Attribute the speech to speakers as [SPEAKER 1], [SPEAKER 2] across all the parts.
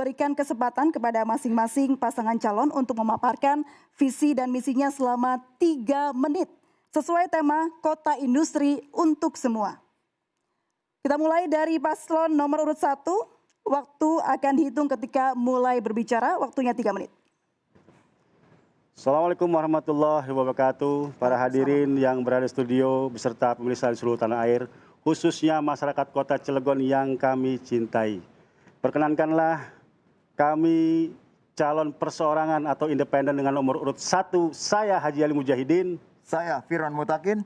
[SPEAKER 1] memberikan kesempatan kepada masing-masing pasangan calon untuk memaparkan visi dan misinya selama 3 menit sesuai tema Kota Industri untuk Semua. Kita mulai dari paslon nomor urut 1. Waktu akan dihitung ketika mulai berbicara, waktunya 3 menit.
[SPEAKER 2] Assalamualaikum warahmatullahi wabarakatuh. Para hadirin yang berada di studio beserta pemirsa di seluruh tanah air, khususnya masyarakat Kota Cilegon yang kami cintai. Perkenankanlah kami calon perseorangan atau independen dengan nomor urut 1, saya Haji Ali Mujahidin.
[SPEAKER 3] Saya Firman Mutakin.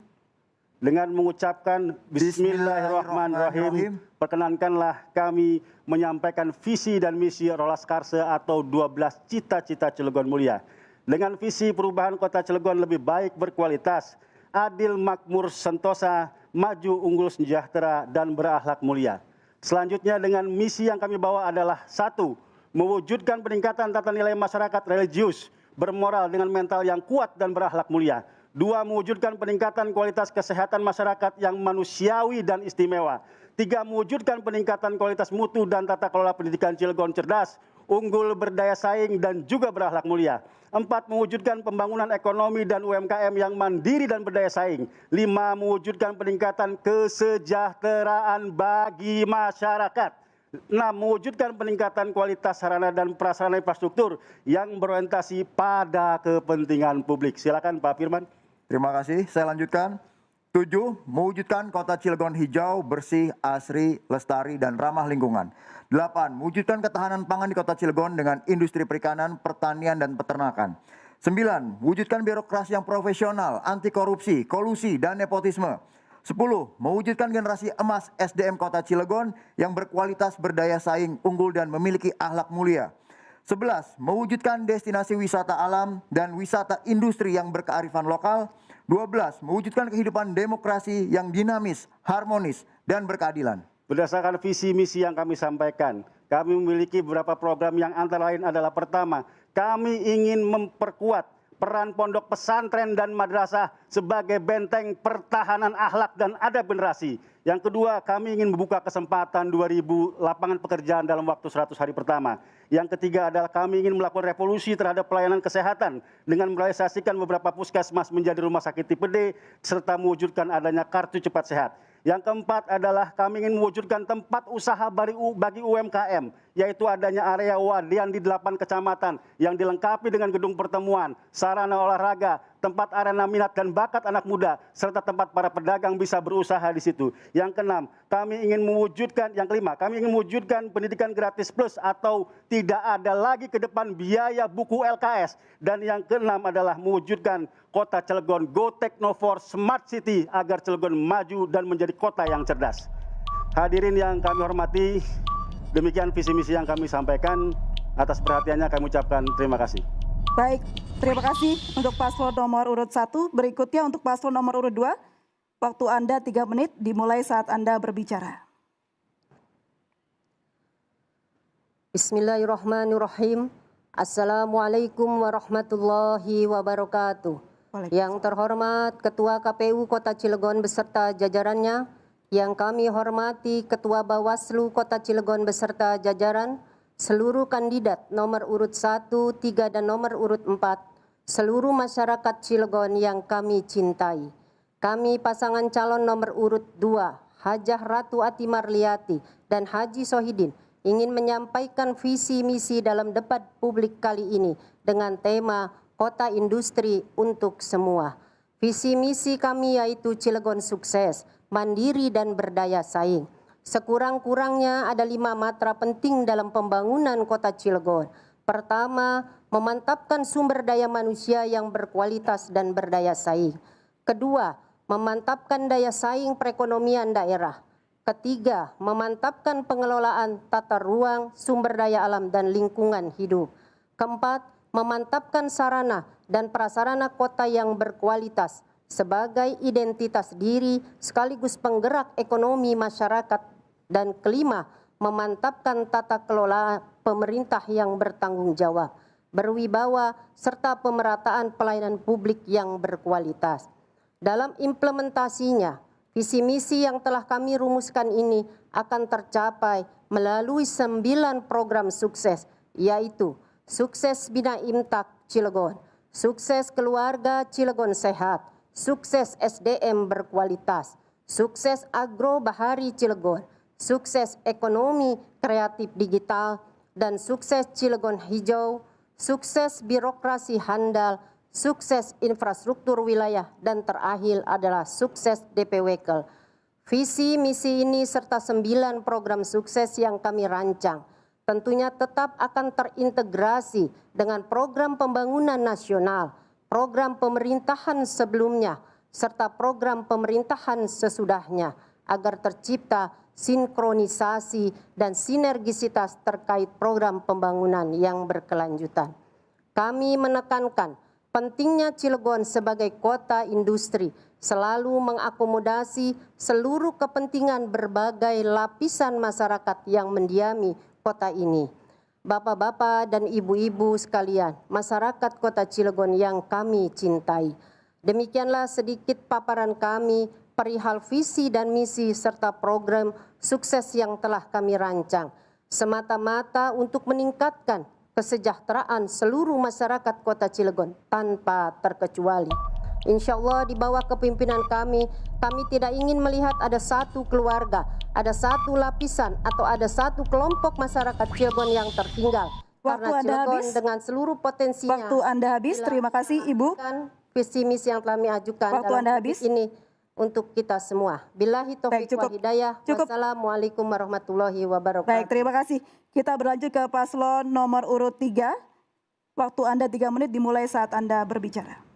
[SPEAKER 2] Dengan mengucapkan Bismillahirrahmanirrahim, perkenankanlah kami menyampaikan visi dan misi Rolas Karse atau 12 cita-cita Cilegon Mulia. Dengan visi perubahan Kota Cilegon lebih baik berkualitas, adil makmur sentosa, maju unggul sejahtera, dan berakhlak mulia. Selanjutnya dengan misi yang kami bawa adalah 1. Mewujudkan peningkatan tata nilai masyarakat religius, bermoral dengan mental yang kuat dan berakhlak mulia. 2. Mewujudkan peningkatan kualitas kesehatan masyarakat yang manusiawi dan istimewa. 3. Mewujudkan peningkatan kualitas mutu dan tata kelola pendidikan Cilegon cerdas, unggul, berdaya saing, dan juga berakhlak mulia. 4. Mewujudkan pembangunan ekonomi dan UMKM yang mandiri dan berdaya saing. 5. Mewujudkan peningkatan kesejahteraan bagi masyarakat. 6. Mewujudkan peningkatan kualitas sarana dan prasarana infrastruktur yang berorientasi pada kepentingan publik. Silakan Pak Firman.
[SPEAKER 3] Terima kasih, saya lanjutkan. 7. Mewujudkan Kota Cilegon hijau, bersih, asri, lestari, dan ramah lingkungan. 8. Mewujudkan ketahanan pangan di Kota Cilegon dengan industri perikanan, pertanian, dan peternakan. 9. Mewujudkan birokrasi yang profesional, anti korupsi, kolusi, dan nepotisme. 10. Mewujudkan generasi emas SDM Kota Cilegon yang berkualitas, berdaya saing, unggul, dan memiliki akhlak mulia. 11. Mewujudkan destinasi wisata alam dan wisata industri yang berkearifan lokal. 12. Mewujudkan kehidupan demokrasi yang dinamis, harmonis, dan berkeadilan.
[SPEAKER 2] Berdasarkan visi misi yang kami sampaikan, kami memiliki beberapa program yang antara lain adalah: pertama, kami ingin memperkuat peran pondok pesantren dan madrasah sebagai benteng pertahanan akhlak dan adab generasi. Yang kedua, kami ingin membuka kesempatan 2.000 lapangan pekerjaan dalam waktu 100 hari pertama. Yang ketiga adalah kami ingin melakukan revolusi terhadap pelayanan kesehatan dengan merealisasikan beberapa puskesmas menjadi rumah sakit tipe D serta mewujudkan adanya kartu cepat sehat. Yang keempat adalah kami ingin mewujudkan tempat usaha bagi UMKM, yaitu adanya area wadian di 8 kecamatan yang dilengkapi dengan gedung pertemuan, sarana olahraga, tempat arena minat dan bakat anak muda, serta tempat para pedagang bisa berusaha di situ. Yang keenam, yang kelima, kami ingin mewujudkan pendidikan gratis plus atau tidak ada lagi ke depan biaya buku LKS. Dan yang keenam adalah mewujudkan Kota Cilegon Go Technofor Smart City agar Cilegon maju dan menjadi kota yang cerdas. Hadirin yang kami hormati, demikian visi misi yang kami sampaikan. Atas perhatiannya kami ucapkan terima kasih.
[SPEAKER 1] Baik, terima kasih untuk paslon nomor urut 1. Berikutnya untuk paslon nomor urut 2. Waktu Anda 3 menit dimulai saat Anda berbicara.
[SPEAKER 4] Bismillahirrahmanirrahim. Assalamualaikum warahmatullahi wabarakatuh. Yang terhormat Ketua KPU Kota Cilegon beserta jajarannya, yang kami hormati Ketua Bawaslu Kota Cilegon beserta jajaran, seluruh kandidat nomor urut 1, 3, dan nomor urut 4, seluruh masyarakat Cilegon yang kami cintai. Kami pasangan calon nomor urut 2, Hajah Ratu Ati Marliati dan Haji Sohidin, ingin menyampaikan visi misi dalam debat publik kali ini dengan tema Kota Industri untuk Semua. Visi misi kami yaitu Cilegon sukses, mandiri, dan berdaya saing. Sekurang-kurangnya ada 5 matra penting dalam pembangunan Kota Cilegon. Pertama, memantapkan sumber daya manusia yang berkualitas dan berdaya saing. Kedua, memantapkan daya saing perekonomian daerah. Ketiga, memantapkan pengelolaan tata ruang, sumber daya alam, dan lingkungan hidup. Keempat, memantapkan sarana dan prasarana kota yang berkualitas sebagai identitas diri sekaligus penggerak ekonomi masyarakat. Dan kelima, memantapkan tata kelola pemerintah yang bertanggung jawab, berwibawa, serta pemerataan pelayanan publik yang berkualitas. Dalam implementasinya, visi misi yang telah kami rumuskan ini akan tercapai melalui 9 program sukses, yaitu Sukses Bina Imtak Cilegon, Sukses Keluarga Cilegon Sehat, Sukses SDM Berkualitas, Sukses Agro Bahari Cilegon, Sukses Ekonomi Kreatif Digital, dan Sukses Cilegon Hijau, Sukses Birokrasi Handal, Sukses Infrastruktur Wilayah, dan terakhir adalah Sukses DPWKL. Visi misi ini serta 9 program sukses yang kami rancang tentunya tetap akan terintegrasi dengan program pembangunan nasional, program pemerintahan sebelumnya, serta program pemerintahan sesudahnya agar tercipta sinkronisasi dan sinergisitas terkait program pembangunan yang berkelanjutan. Kami menekankan pentingnya Cilegon sebagai kota industri selalu mengakomodasi seluruh kepentingan berbagai lapisan masyarakat yang mendiami kota ini. Bapak-bapak dan ibu-ibu sekalian, masyarakat kota Cilegon yang kami cintai. Demikianlah sedikit paparan kami perihal visi dan misi serta program sukses yang telah kami rancang, semata-mata untuk meningkatkan kesejahteraan seluruh masyarakat kota Cilegon tanpa terkecuali. Insya Allah di bawah kepimpinan kami tidak ingin melihat ada satu keluarga, ada satu lapisan, atau ada satu kelompok masyarakat Cilegon yang tertinggal.
[SPEAKER 1] Waktu
[SPEAKER 4] Karena
[SPEAKER 1] Anda
[SPEAKER 4] Cilegon
[SPEAKER 1] habis.
[SPEAKER 4] dengan seluruh potensinya.
[SPEAKER 1] Waktu Anda habis, terima kasih Ibu.
[SPEAKER 4] Visi misi yang telah kami ajukan
[SPEAKER 1] Waktu
[SPEAKER 4] dalam
[SPEAKER 1] Anda
[SPEAKER 4] topik
[SPEAKER 1] habis.
[SPEAKER 4] ini untuk kita semua. Billahi taufiq wal hidayah. Wassalamualaikum warahmatullahi wabarakatuh.
[SPEAKER 1] Baik, terima kasih. Kita berlanjut ke paslon nomor urut 3. Waktu Anda 3 menit dimulai saat Anda berbicara.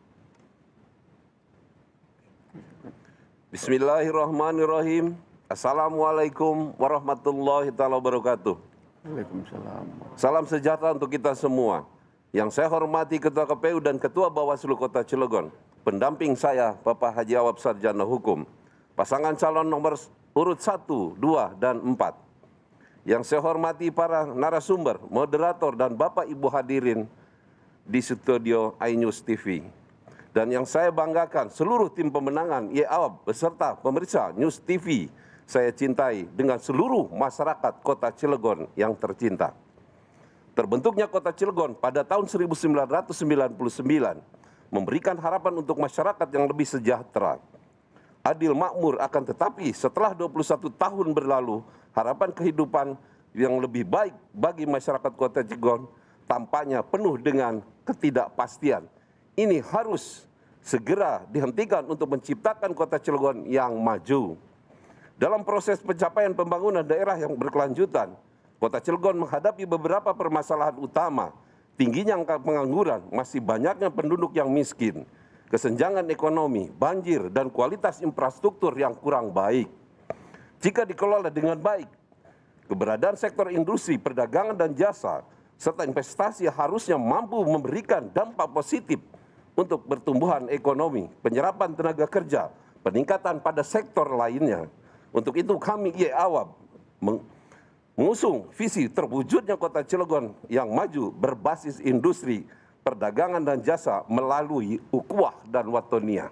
[SPEAKER 5] Bismillahirrahmanirrahim. Assalamualaikum warahmatullahi wabarakatuh.
[SPEAKER 6] Waalaikumsalam.
[SPEAKER 5] Salam sejahtera untuk kita semua. Yang saya hormati Ketua KPU dan Ketua Bawaslu Kota Cilegon, pendamping saya Bapak Haji Awab Sarjana Hukum, pasangan calon nomor urut 1, 2, dan 4. Yang saya hormati para narasumber, moderator, dan Bapak Ibu hadirin di studio iNews TV. Dan yang saya banggakan seluruh tim pemenangan Awab beserta pemirsa News TV saya cintai dengan seluruh masyarakat Kota Cilegon yang tercinta. Terbentuknya Kota Cilegon pada tahun 1999 memberikan harapan untuk masyarakat yang lebih sejahtera, adil, makmur, akan tetapi setelah 21 tahun berlalu, harapan kehidupan yang lebih baik bagi masyarakat Kota Cilegon tampaknya penuh dengan ketidakpastian. Ini harus segera dihentikan untuk menciptakan Kota Cilegon yang maju. Dalam proses pencapaian pembangunan daerah yang berkelanjutan, Kota Cilegon menghadapi beberapa permasalahan utama, tingginya angka pengangguran, masih banyaknya penduduk yang miskin, kesenjangan ekonomi, banjir, dan kualitas infrastruktur yang kurang baik. Jika dikelola dengan baik, keberadaan sektor industri, perdagangan, dan jasa, serta investasi harusnya mampu memberikan dampak positif untuk pertumbuhan ekonomi, penyerapan tenaga kerja, peningkatan pada sektor lainnya. Untuk itu kami Awab mengusung visi terwujudnya Kota Cilegon yang maju berbasis industri, perdagangan, dan jasa melalui ukhuwah dan watonia.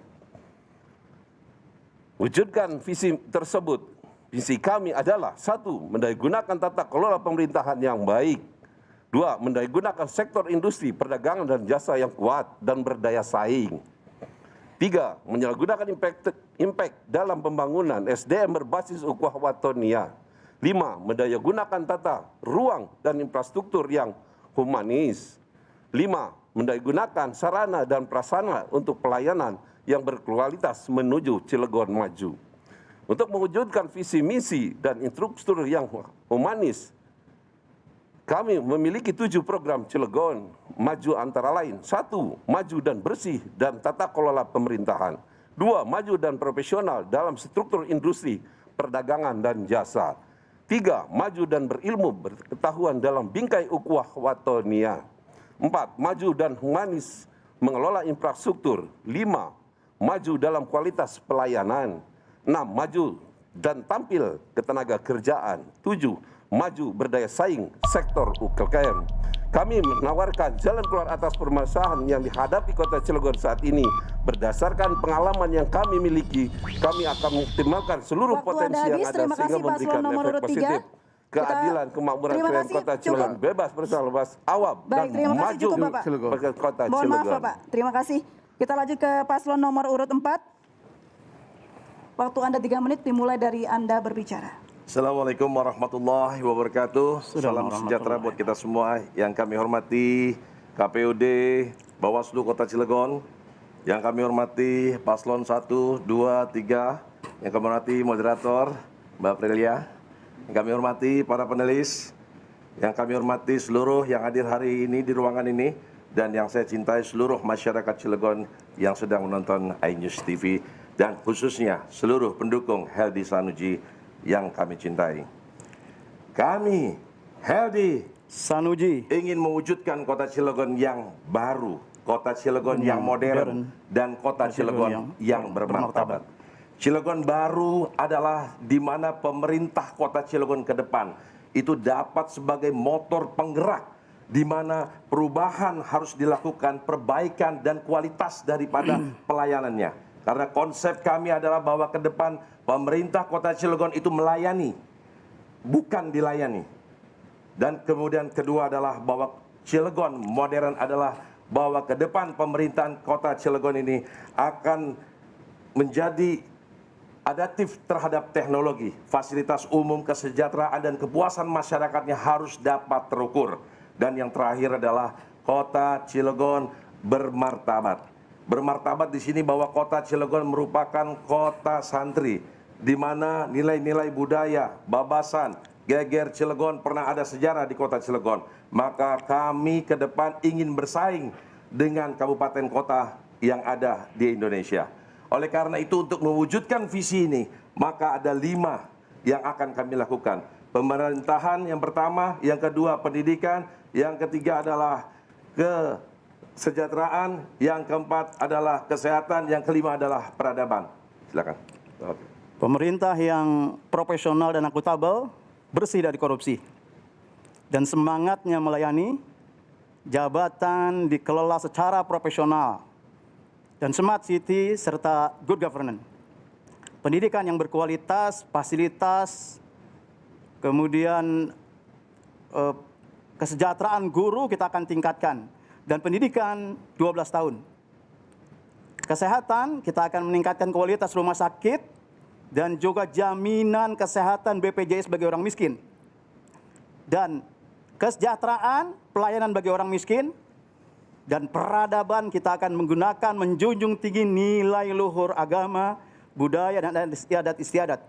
[SPEAKER 5] Wujudkan visi tersebut, visi kami adalah 1. Mendayagunakan tata kelola pemerintahan yang baik. 2. Mendayagunakan sektor industri, perdagangan, dan jasa yang kuat dan berdaya saing. 3. Menyalahgunakan impact dalam pembangunan SDM berbasis ukhuwah watonia. 5. Mendayagunakan tata ruang dan infrastruktur yang humanis. 5. Mendayagunakan sarana dan prasarana untuk pelayanan yang berkualitas menuju Cilegon maju. Untuk mewujudkan visi misi dan infrastruktur yang humanis, kami memiliki 7 program Cilegon maju antara lain. 1. Maju dan bersih dan tata kelola pemerintahan. 2. Maju dan profesional dalam struktur industri, perdagangan, dan jasa. 3. Maju dan berilmu berpengetahuan dalam bingkai ukhuwah watonia. 4. Maju dan humanis mengelola infrastruktur. 5. Maju dalam kualitas pelayanan. 6. Maju dan tampil ketenaga kerjaan. 7. Maju berdaya saing sektor UMKM. Kami menawarkan jalan keluar atas permasalahan yang dihadapi Kota Cilegon saat ini. Berdasarkan pengalaman yang kami miliki, kami akan mengoptimalkan seluruh potensi yang ada sehingga memberikan efek positif keadilan, kemakmuran
[SPEAKER 1] terima
[SPEAKER 5] rakyat
[SPEAKER 1] kasih,
[SPEAKER 5] Kota
[SPEAKER 1] cukup.
[SPEAKER 5] Cilegon, bebas bersalah, bebas awam,
[SPEAKER 1] Baik,
[SPEAKER 5] dan
[SPEAKER 1] terima kasih,
[SPEAKER 5] maju
[SPEAKER 1] cukup, Bapak.
[SPEAKER 5] sebagai Kota
[SPEAKER 1] Mohon maaf
[SPEAKER 5] Cilegon.
[SPEAKER 1] Bapak, terima kasih. Kita lanjut ke paslon nomor urut 4. Waktu Anda 3 menit dimulai dari Anda berbicara.
[SPEAKER 6] Assalamualaikum warahmatullahi wabarakatuh. Salam sejahtera buat kita semua. Yang kami hormati KPUD Bawaslu Kota Cilegon, yang kami hormati Paslon 1, 2, 3, yang kami hormati moderator Mbak Prelia, yang kami hormati para panelis, yang kami hormati seluruh yang hadir hari ini di ruangan ini, dan yang saya cintai seluruh masyarakat Cilegon yang sedang menonton iNews TV, dan khususnya seluruh pendukung Heldy Sanuji yang kami cintai. Kami, Heldy
[SPEAKER 7] Sanuji,
[SPEAKER 6] ingin mewujudkan Kota Cilegon yang baru, Kota Cilegon yang modern, dan Kota Cilegon yang bermartabat. Cilegon baru adalah di mana pemerintah Kota Cilegon ke depan itu dapat sebagai motor penggerak, di mana perubahan harus dilakukan, perbaikan dan kualitas daripada pelayanannya. Karena konsep kami adalah bahwa ke depan pemerintah Kota Cilegon itu melayani, bukan dilayani. Dan kemudian kedua adalah bahwa Cilegon modern adalah bahwa ke depan pemerintahan Kota Cilegon ini akan menjadi adaptif terhadap teknologi, fasilitas umum, kesejahteraan dan kepuasan masyarakatnya harus dapat terukur. Dan yang terakhir adalah Kota Cilegon bermartabat. Bermartabat di sini bahwa Kota Cilegon merupakan kota santri, di mana nilai-nilai budaya, babasan, geger Cilegon pernah ada sejarah di Kota Cilegon. Maka kami ke depan ingin bersaing dengan kabupaten kota yang ada di Indonesia. Oleh karena itu, untuk mewujudkan visi ini, maka ada 5 yang akan kami lakukan. Pemerintahan yang pertama, yang kedua pendidikan, yang ketiga adalah kesejahteraan, yang keempat adalah kesehatan, yang kelima adalah peradaban. Silakan.
[SPEAKER 7] pemerintah yang profesional dan akuntabel, bersih dari korupsi, dan semangatnya melayani, jabatan dikelola secara profesional, dan smart city serta good governance. Pendidikan yang berkualitas, fasilitas, kemudian kesejahteraan guru kita akan tingkatkan, dan pendidikan 12 tahun. Kesehatan kita akan meningkatkan kualitas rumah sakit dan juga jaminan kesehatan BPJS bagi orang miskin. Dan kesejahteraan, pelayanan bagi orang miskin, dan peradaban kita akan menggunakan menjunjung tinggi nilai luhur agama, budaya, dan adat istiadat,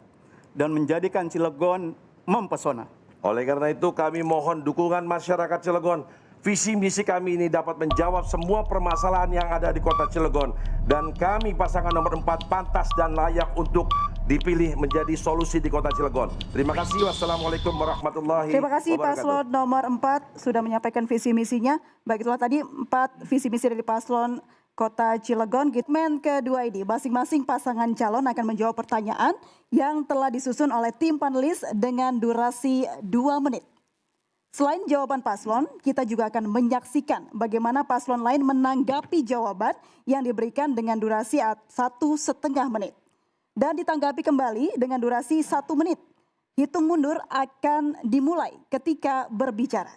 [SPEAKER 7] dan menjadikan Cilegon mempesona.
[SPEAKER 6] Oleh karena itu kami mohon dukungan masyarakat Cilegon. Visi misi kami ini dapat menjawab semua permasalahan yang ada di Kota Cilegon. Dan kami pasangan nomor 4 pantas dan layak untuk dipilih menjadi solusi di Kota Cilegon. Terima kasih. Wassalamualaikum warahmatullahi wabarakatuh.
[SPEAKER 1] Terima kasih paslon nomor 4 sudah menyampaikan visi misinya. Baik, itulah tadi 4 visi misi dari paslon Kota Cilegon. Segmen kedua ini, masing-masing pasangan calon akan menjawab pertanyaan yang telah disusun oleh tim panelis dengan durasi 2 menit. Selain jawaban paslon, kita juga akan menyaksikan bagaimana paslon lain menanggapi jawaban yang diberikan dengan durasi 1,5 menit. Dan ditanggapi kembali dengan durasi 1 menit. Hitung mundur akan dimulai ketika berbicara.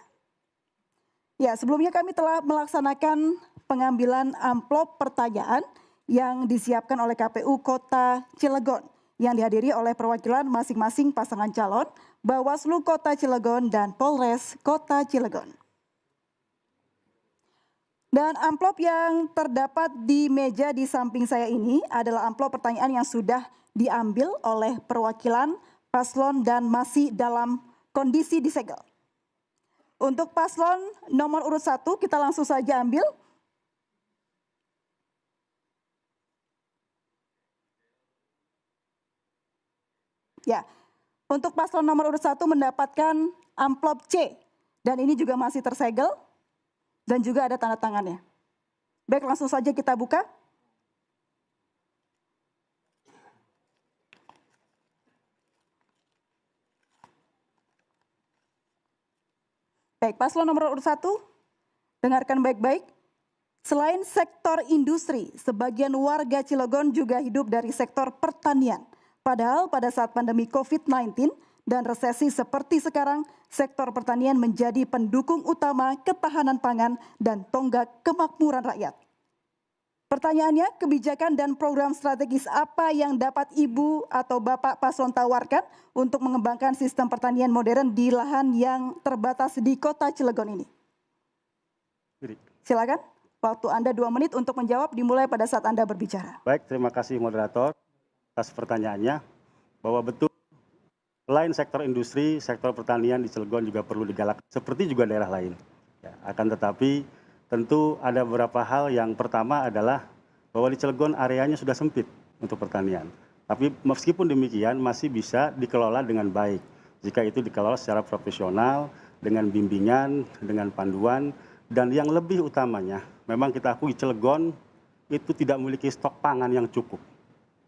[SPEAKER 1] Ya, sebelumnya kami telah melaksanakan pengambilan amplop pertanyaan yang disiapkan oleh KPU Kota Cilegon yang dihadiri oleh perwakilan masing-masing pasangan calon, Bawaslu Kota Cilegon dan Polres Kota Cilegon. Dan amplop yang terdapat di meja di samping saya ini adalah amplop pertanyaan yang sudah diambil oleh perwakilan paslon dan masih dalam kondisi disegel. Untuk paslon nomor urut 1 kita langsung saja ambil. Ya, untuk paslon nomor urut 1 mendapatkan amplop C. Dan ini juga masih tersegel dan juga ada tanda tangannya. Baik, langsung saja kita buka. Baik, paslon nomor urut 1, dengarkan baik-baik. Selain sektor industri, sebagian warga Cilegon juga hidup dari sektor pertanian. Padahal pada saat pandemi COVID-19 dan resesi seperti sekarang, sektor pertanian menjadi pendukung utama ketahanan pangan dan tonggak kemakmuran rakyat. Pertanyaannya, kebijakan dan program strategis apa yang dapat Ibu atau Bapak paslon tawarkan untuk mengembangkan sistem pertanian modern di lahan yang terbatas di Kota Cilegon ini? Silakan, waktu Anda 2 menit untuk menjawab dimulai pada saat Anda berbicara.
[SPEAKER 2] Baik, terima kasih moderator atas pertanyaannya, bahwa betul selain sektor industri, sektor pertanian di Cilegon juga perlu digalakkan, seperti juga daerah lain. Ya, akan tetapi tentu ada beberapa hal. Yang pertama adalah bahwa di Cilegon areanya sudah sempit untuk pertanian. Tapi meskipun demikian masih bisa dikelola dengan baik. Jika itu dikelola secara profesional, dengan bimbingan, dengan panduan, dan yang lebih utamanya, memang kita akui Cilegon itu tidak memiliki stok pangan yang cukup.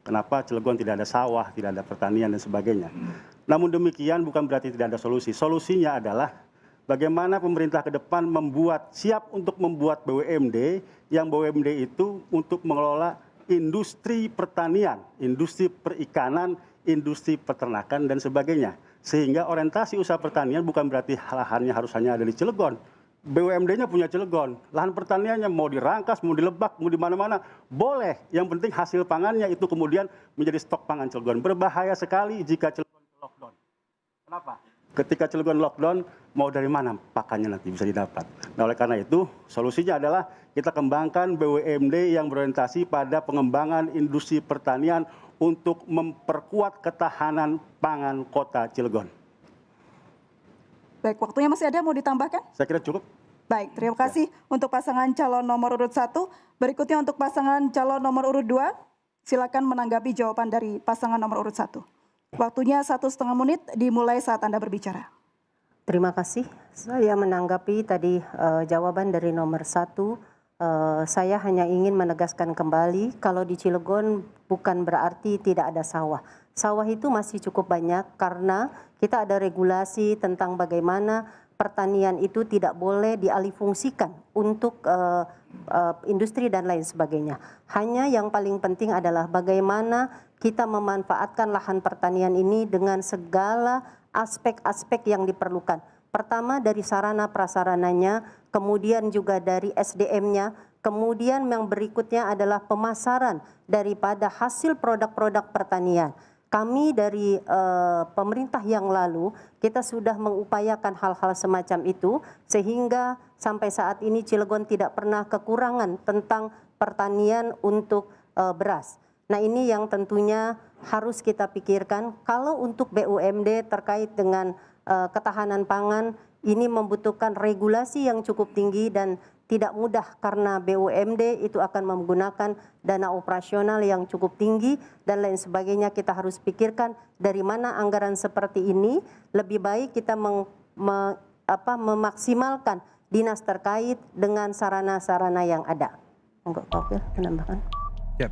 [SPEAKER 2] Kenapa Cilegon tidak ada sawah, tidak ada pertanian dan sebagainya. Namun demikian bukan berarti tidak ada solusi. Solusinya adalah bagaimana pemerintah ke depan siap untuk membuat BUMD, yang BUMD itu untuk mengelola industri pertanian, industri perikanan, industri peternakan dan sebagainya. Sehingga orientasi usaha pertanian bukan berarti lahannya harus hanya ada di Cilegon. BUMD-nya punya Cilegon, lahan pertaniannya mau di Rangkas, mau di Lebak, mau di mana-mana, boleh. Yang penting hasil pangannya itu kemudian menjadi stok pangan Cilegon. Berbahaya sekali jika Cilegon lockdown. Kenapa? Ketika Cilegon lockdown, mau dari mana pakannya nanti bisa didapat. Nah, oleh karena itu, solusinya adalah kita kembangkan BUMD yang berorientasi pada pengembangan industri pertanian untuk memperkuat ketahanan pangan Kota Cilegon.
[SPEAKER 1] Baik, waktunya masih ada, mau ditambahkan?
[SPEAKER 2] Saya kira cukup.
[SPEAKER 1] Baik, terima kasih untuk pasangan calon nomor urut 1. Berikutnya untuk pasangan calon nomor urut 2, silakan menanggapi jawaban dari pasangan nomor urut 1. Waktunya 1,5 menit dimulai saat Anda berbicara.
[SPEAKER 4] Terima kasih. Saya menanggapi tadi jawaban dari nomor 1. Saya hanya ingin menegaskan kembali kalau di Cilegon bukan berarti tidak ada sawah. Sawah itu masih cukup banyak karena kita ada regulasi tentang bagaimana pertanian itu tidak boleh dialihfungsikan untuk industri dan lain sebagainya. Hanya yang paling penting adalah bagaimana kita memanfaatkan lahan pertanian ini dengan segala aspek-aspek yang diperlukan. Pertama dari sarana prasarananya, kemudian juga dari SDM-nya, kemudian yang berikutnya adalah pemasaran daripada hasil produk-produk pertanian. Kami dari pemerintah yang lalu, kita sudah mengupayakan hal-hal semacam itu, sehingga sampai saat ini Cilegon tidak pernah kekurangan tentang pertanian untuk beras. Nah, ini yang tentunya harus kita pikirkan. Kalau untuk BUMD terkait dengan ketahanan pangan, ini membutuhkan regulasi yang cukup tinggi dan tidak mudah karena BUMD itu akan menggunakan dana operasional yang cukup tinggi dan lain sebagainya. Kita harus pikirkan dari mana anggaran seperti ini. Lebih baik kita memaksimalkan dinas terkait dengan sarana-sarana yang ada. Enggak, Pak, menambahkan.
[SPEAKER 8] Ya.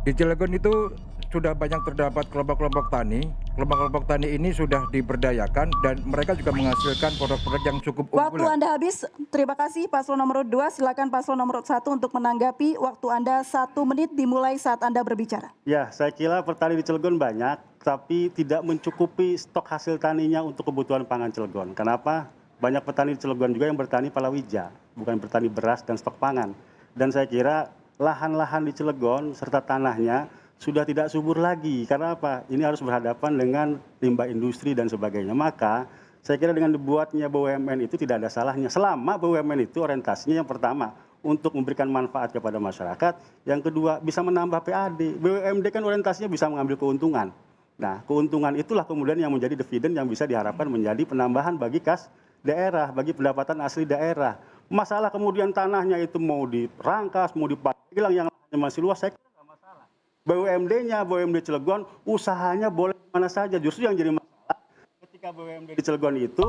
[SPEAKER 8] Di Cilegon itu sudah banyak terdapat kelompok-kelompok tani. Kelompok-kelompok tani ini sudah diberdayakan dan mereka juga menghasilkan produk-produk yang cukup unggulan.
[SPEAKER 1] Waktu Anda habis. Terima kasih paslon nomor 2. Silakan paslon nomor 1 untuk menanggapi. Waktu Anda 1 menit dimulai saat Anda berbicara.
[SPEAKER 2] Ya, saya kira petani di Cilegon banyak, tapi tidak mencukupi stok hasil taninya untuk kebutuhan pangan Cilegon. Kenapa? Banyak petani di Cilegon juga yang bertani palawija, bukan bertani beras dan stok pangan. Dan saya kira lahan-lahan di Cilegon serta tanahnya sudah tidak subur lagi. Karena apa? Ini harus berhadapan dengan limbah industri dan sebagainya. Maka saya kira dengan dibuatnya BUMN itu tidak ada salahnya. Selama BUMN itu orientasinya yang pertama untuk memberikan manfaat kepada masyarakat. Yang kedua bisa menambah PAD. BUMD kan orientasinya bisa mengambil keuntungan. Nah, keuntungan itulah kemudian yang menjadi dividen yang bisa diharapkan menjadi penambahan bagi kas daerah, bagi pendapatan asli daerah. Masalah kemudian tanahnya itu mau dirangkas, mau dipagilang yang masih luas, saya kira nggak masalah. BUMD-nya, BUMD Cilegon, usahanya boleh mana saja. Justru yang jadi masalah ketika BUMD di Cilegon itu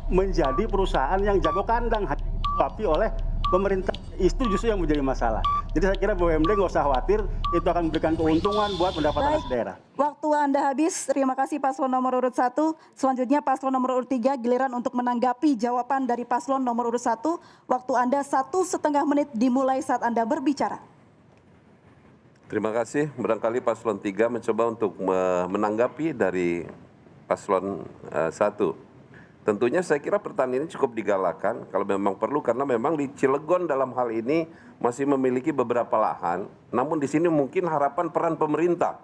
[SPEAKER 2] menjadi perusahaan yang jago kandang, hanya disuapi oleh pemerintah. Itu justru yang menjadi masalah. Jadi saya kira BUMD nggak usah khawatir, itu akan memberikan keuntungan buat pendapatan asli daerah.
[SPEAKER 1] Waktu Anda habis. Terima kasih paslon nomor urut 1. Selanjutnya paslon nomor urut 3 giliran untuk menanggapi jawaban dari paslon nomor urut 1. Waktu Anda 1,5 menit dimulai saat Anda berbicara.
[SPEAKER 5] Terima kasih. Barangkali paslon 3 mencoba untuk menanggapi dari paslon 1. Tentunya saya kira pertanian ini cukup digalakan kalau memang perlu, karena memang di Cilegon dalam hal ini masih memiliki beberapa lahan. Namun di sini mungkin harapan peran pemerintah.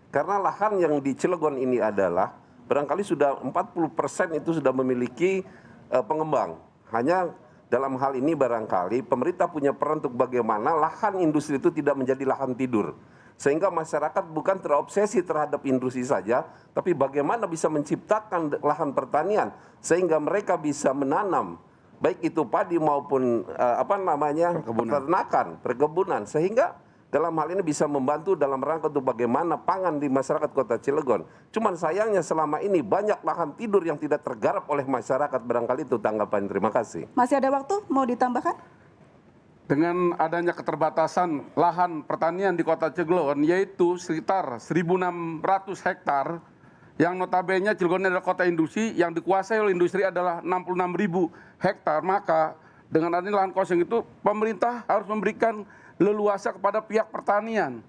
[SPEAKER 5] Karena lahan yang di Cilegon ini adalah barangkali sudah 40% itu sudah memiliki pengembang. Hanya dalam hal ini barangkali pemerintah punya peran untuk bagaimana lahan industri itu tidak menjadi lahan tidur. Sehingga masyarakat bukan terobsesi terhadap industri saja, tapi bagaimana bisa menciptakan lahan pertanian sehingga mereka bisa menanam baik itu padi maupun peternakan, perkebunan, sehingga dalam hal ini bisa membantu dalam rangka untuk bagaimana pangan di masyarakat Kota Cilegon. Cuman sayangnya selama ini banyak lahan tidur yang tidak tergarap oleh masyarakat. Barangkali itu tanggapan. Terima kasih.
[SPEAKER 1] Masih ada waktu, mau ditambahkan?
[SPEAKER 9] Dengan adanya keterbatasan lahan pertanian di Kota Cilegon, yaitu sekitar 1.600 hektar, yang notabene Cilegon adalah kota industri, yang dikuasai oleh industri adalah 66.000 hektar, maka dengan adanya lahan kosong itu, pemerintah harus memberikan leluasa kepada pihak pertanian.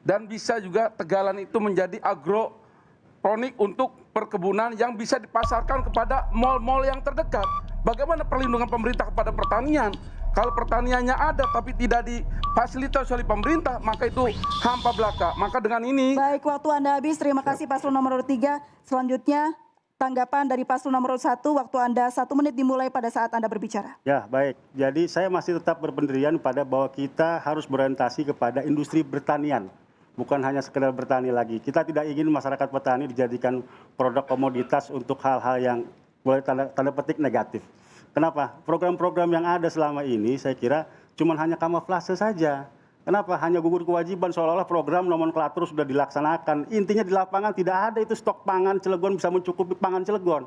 [SPEAKER 9] Dan bisa juga Tegalan itu menjadi agroponik untuk perkebunan yang bisa dipasarkan kepada mal-mal yang terdekat. Bagaimana perlindungan pemerintah kepada pertanian? Kalau pertaniannya ada tapi tidak difasilitasi oleh pemerintah, maka itu hampa belaka. Maka dengan ini...
[SPEAKER 1] Baik, waktu Anda habis. Terima kasih paslon nomor 3. Selanjutnya, tanggapan dari paslon nomor 1. Waktu Anda 1 menit dimulai pada saat Anda berbicara.
[SPEAKER 2] Ya, baik. Jadi saya masih tetap berpendirian pada bahwa kita harus berorientasi kepada industri pertanian. Bukan hanya sekedar bertani lagi. Kita tidak ingin masyarakat petani dijadikan produk komoditas untuk hal-hal yang boleh tanda petik negatif. Kenapa? Program-program yang ada selama ini saya kira cuma hanya kamuflase saja. Kenapa? Hanya gugur kewajiban, seolah-olah program nomenklatur sudah dilaksanakan. Intinya di lapangan tidak ada itu stok pangan Cilegon bisa mencukupi pangan Cilegon.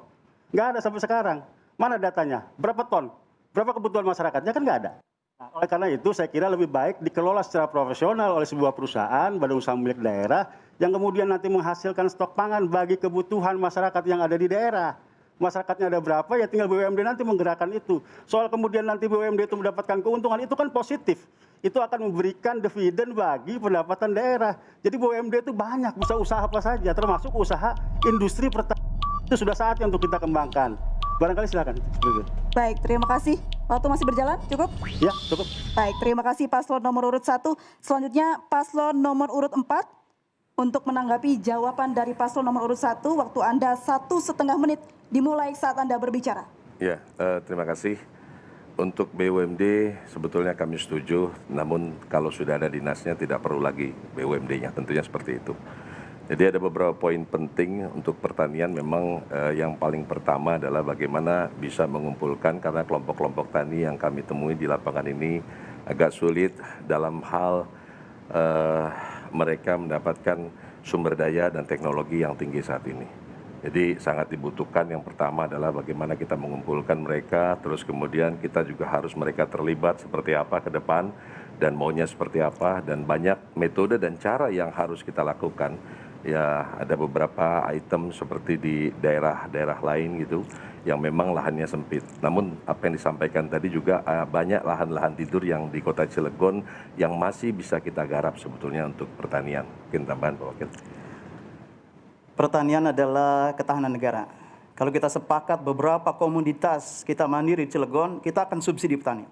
[SPEAKER 2] Nggak ada sampai sekarang. Mana datanya? Berapa ton? Berapa kebutuhan masyarakatnya? Kan nggak ada. Nah, oleh karena itu saya kira lebih baik dikelola secara profesional oleh sebuah perusahaan, badan usaha milik daerah, yang kemudian nanti menghasilkan stok pangan bagi kebutuhan masyarakat yang ada di daerah. Masyarakatnya ada berapa, ya tinggal BUMD nanti menggerakkan itu. Soal kemudian nanti BUMD itu mendapatkan keuntungan, itu kan positif. Itu akan memberikan dividen bagi pendapatan daerah. Jadi BUMD itu banyak, bisa usaha apa saja, termasuk usaha industri pertanian. Itu sudah saatnya untuk kita kembangkan. Barangkali silakan.
[SPEAKER 1] Baik, terima kasih. Waktu masih berjalan, cukup?
[SPEAKER 2] Ya, cukup.
[SPEAKER 1] Baik, terima kasih paslon nomor urut 1. Selanjutnya paslon nomor urut 4. Untuk menanggapi jawaban dari paslon nomor urut 1, waktu Anda 1,5 menit dimulai saat Anda berbicara.
[SPEAKER 6] Ya, terima kasih. Untuk BUMD sebetulnya kami setuju, namun kalau sudah ada dinasnya tidak perlu lagi BUMD-nya, tentunya seperti itu. Jadi ada beberapa poin penting untuk pertanian, memang yang paling pertama adalah bagaimana bisa mengumpulkan, karena kelompok-kelompok tani yang kami temui di lapangan ini agak sulit dalam hal mereka mendapatkan sumber daya dan teknologi yang tinggi saat ini. Jadi sangat dibutuhkan, yang pertama adalah bagaimana kita mengumpulkan mereka, terus kemudian kita juga harus mereka terlibat seperti apa ke depan, dan maunya seperti apa, dan banyak metode dan cara yang harus kita lakukan. Ya, ada beberapa item seperti di daerah-daerah lain gitu, yang memang lahannya sempit. Namun apa yang disampaikan tadi juga banyak lahan-lahan tidur yang di Kota Cilegon yang masih bisa kita garap sebetulnya untuk pertanian. Mungkin tambahan Pak Wakil.
[SPEAKER 7] Pertanian adalah ketahanan negara. Kalau kita sepakat beberapa komoditas kita mandiri di Cilegon, kita akan subsidi petani.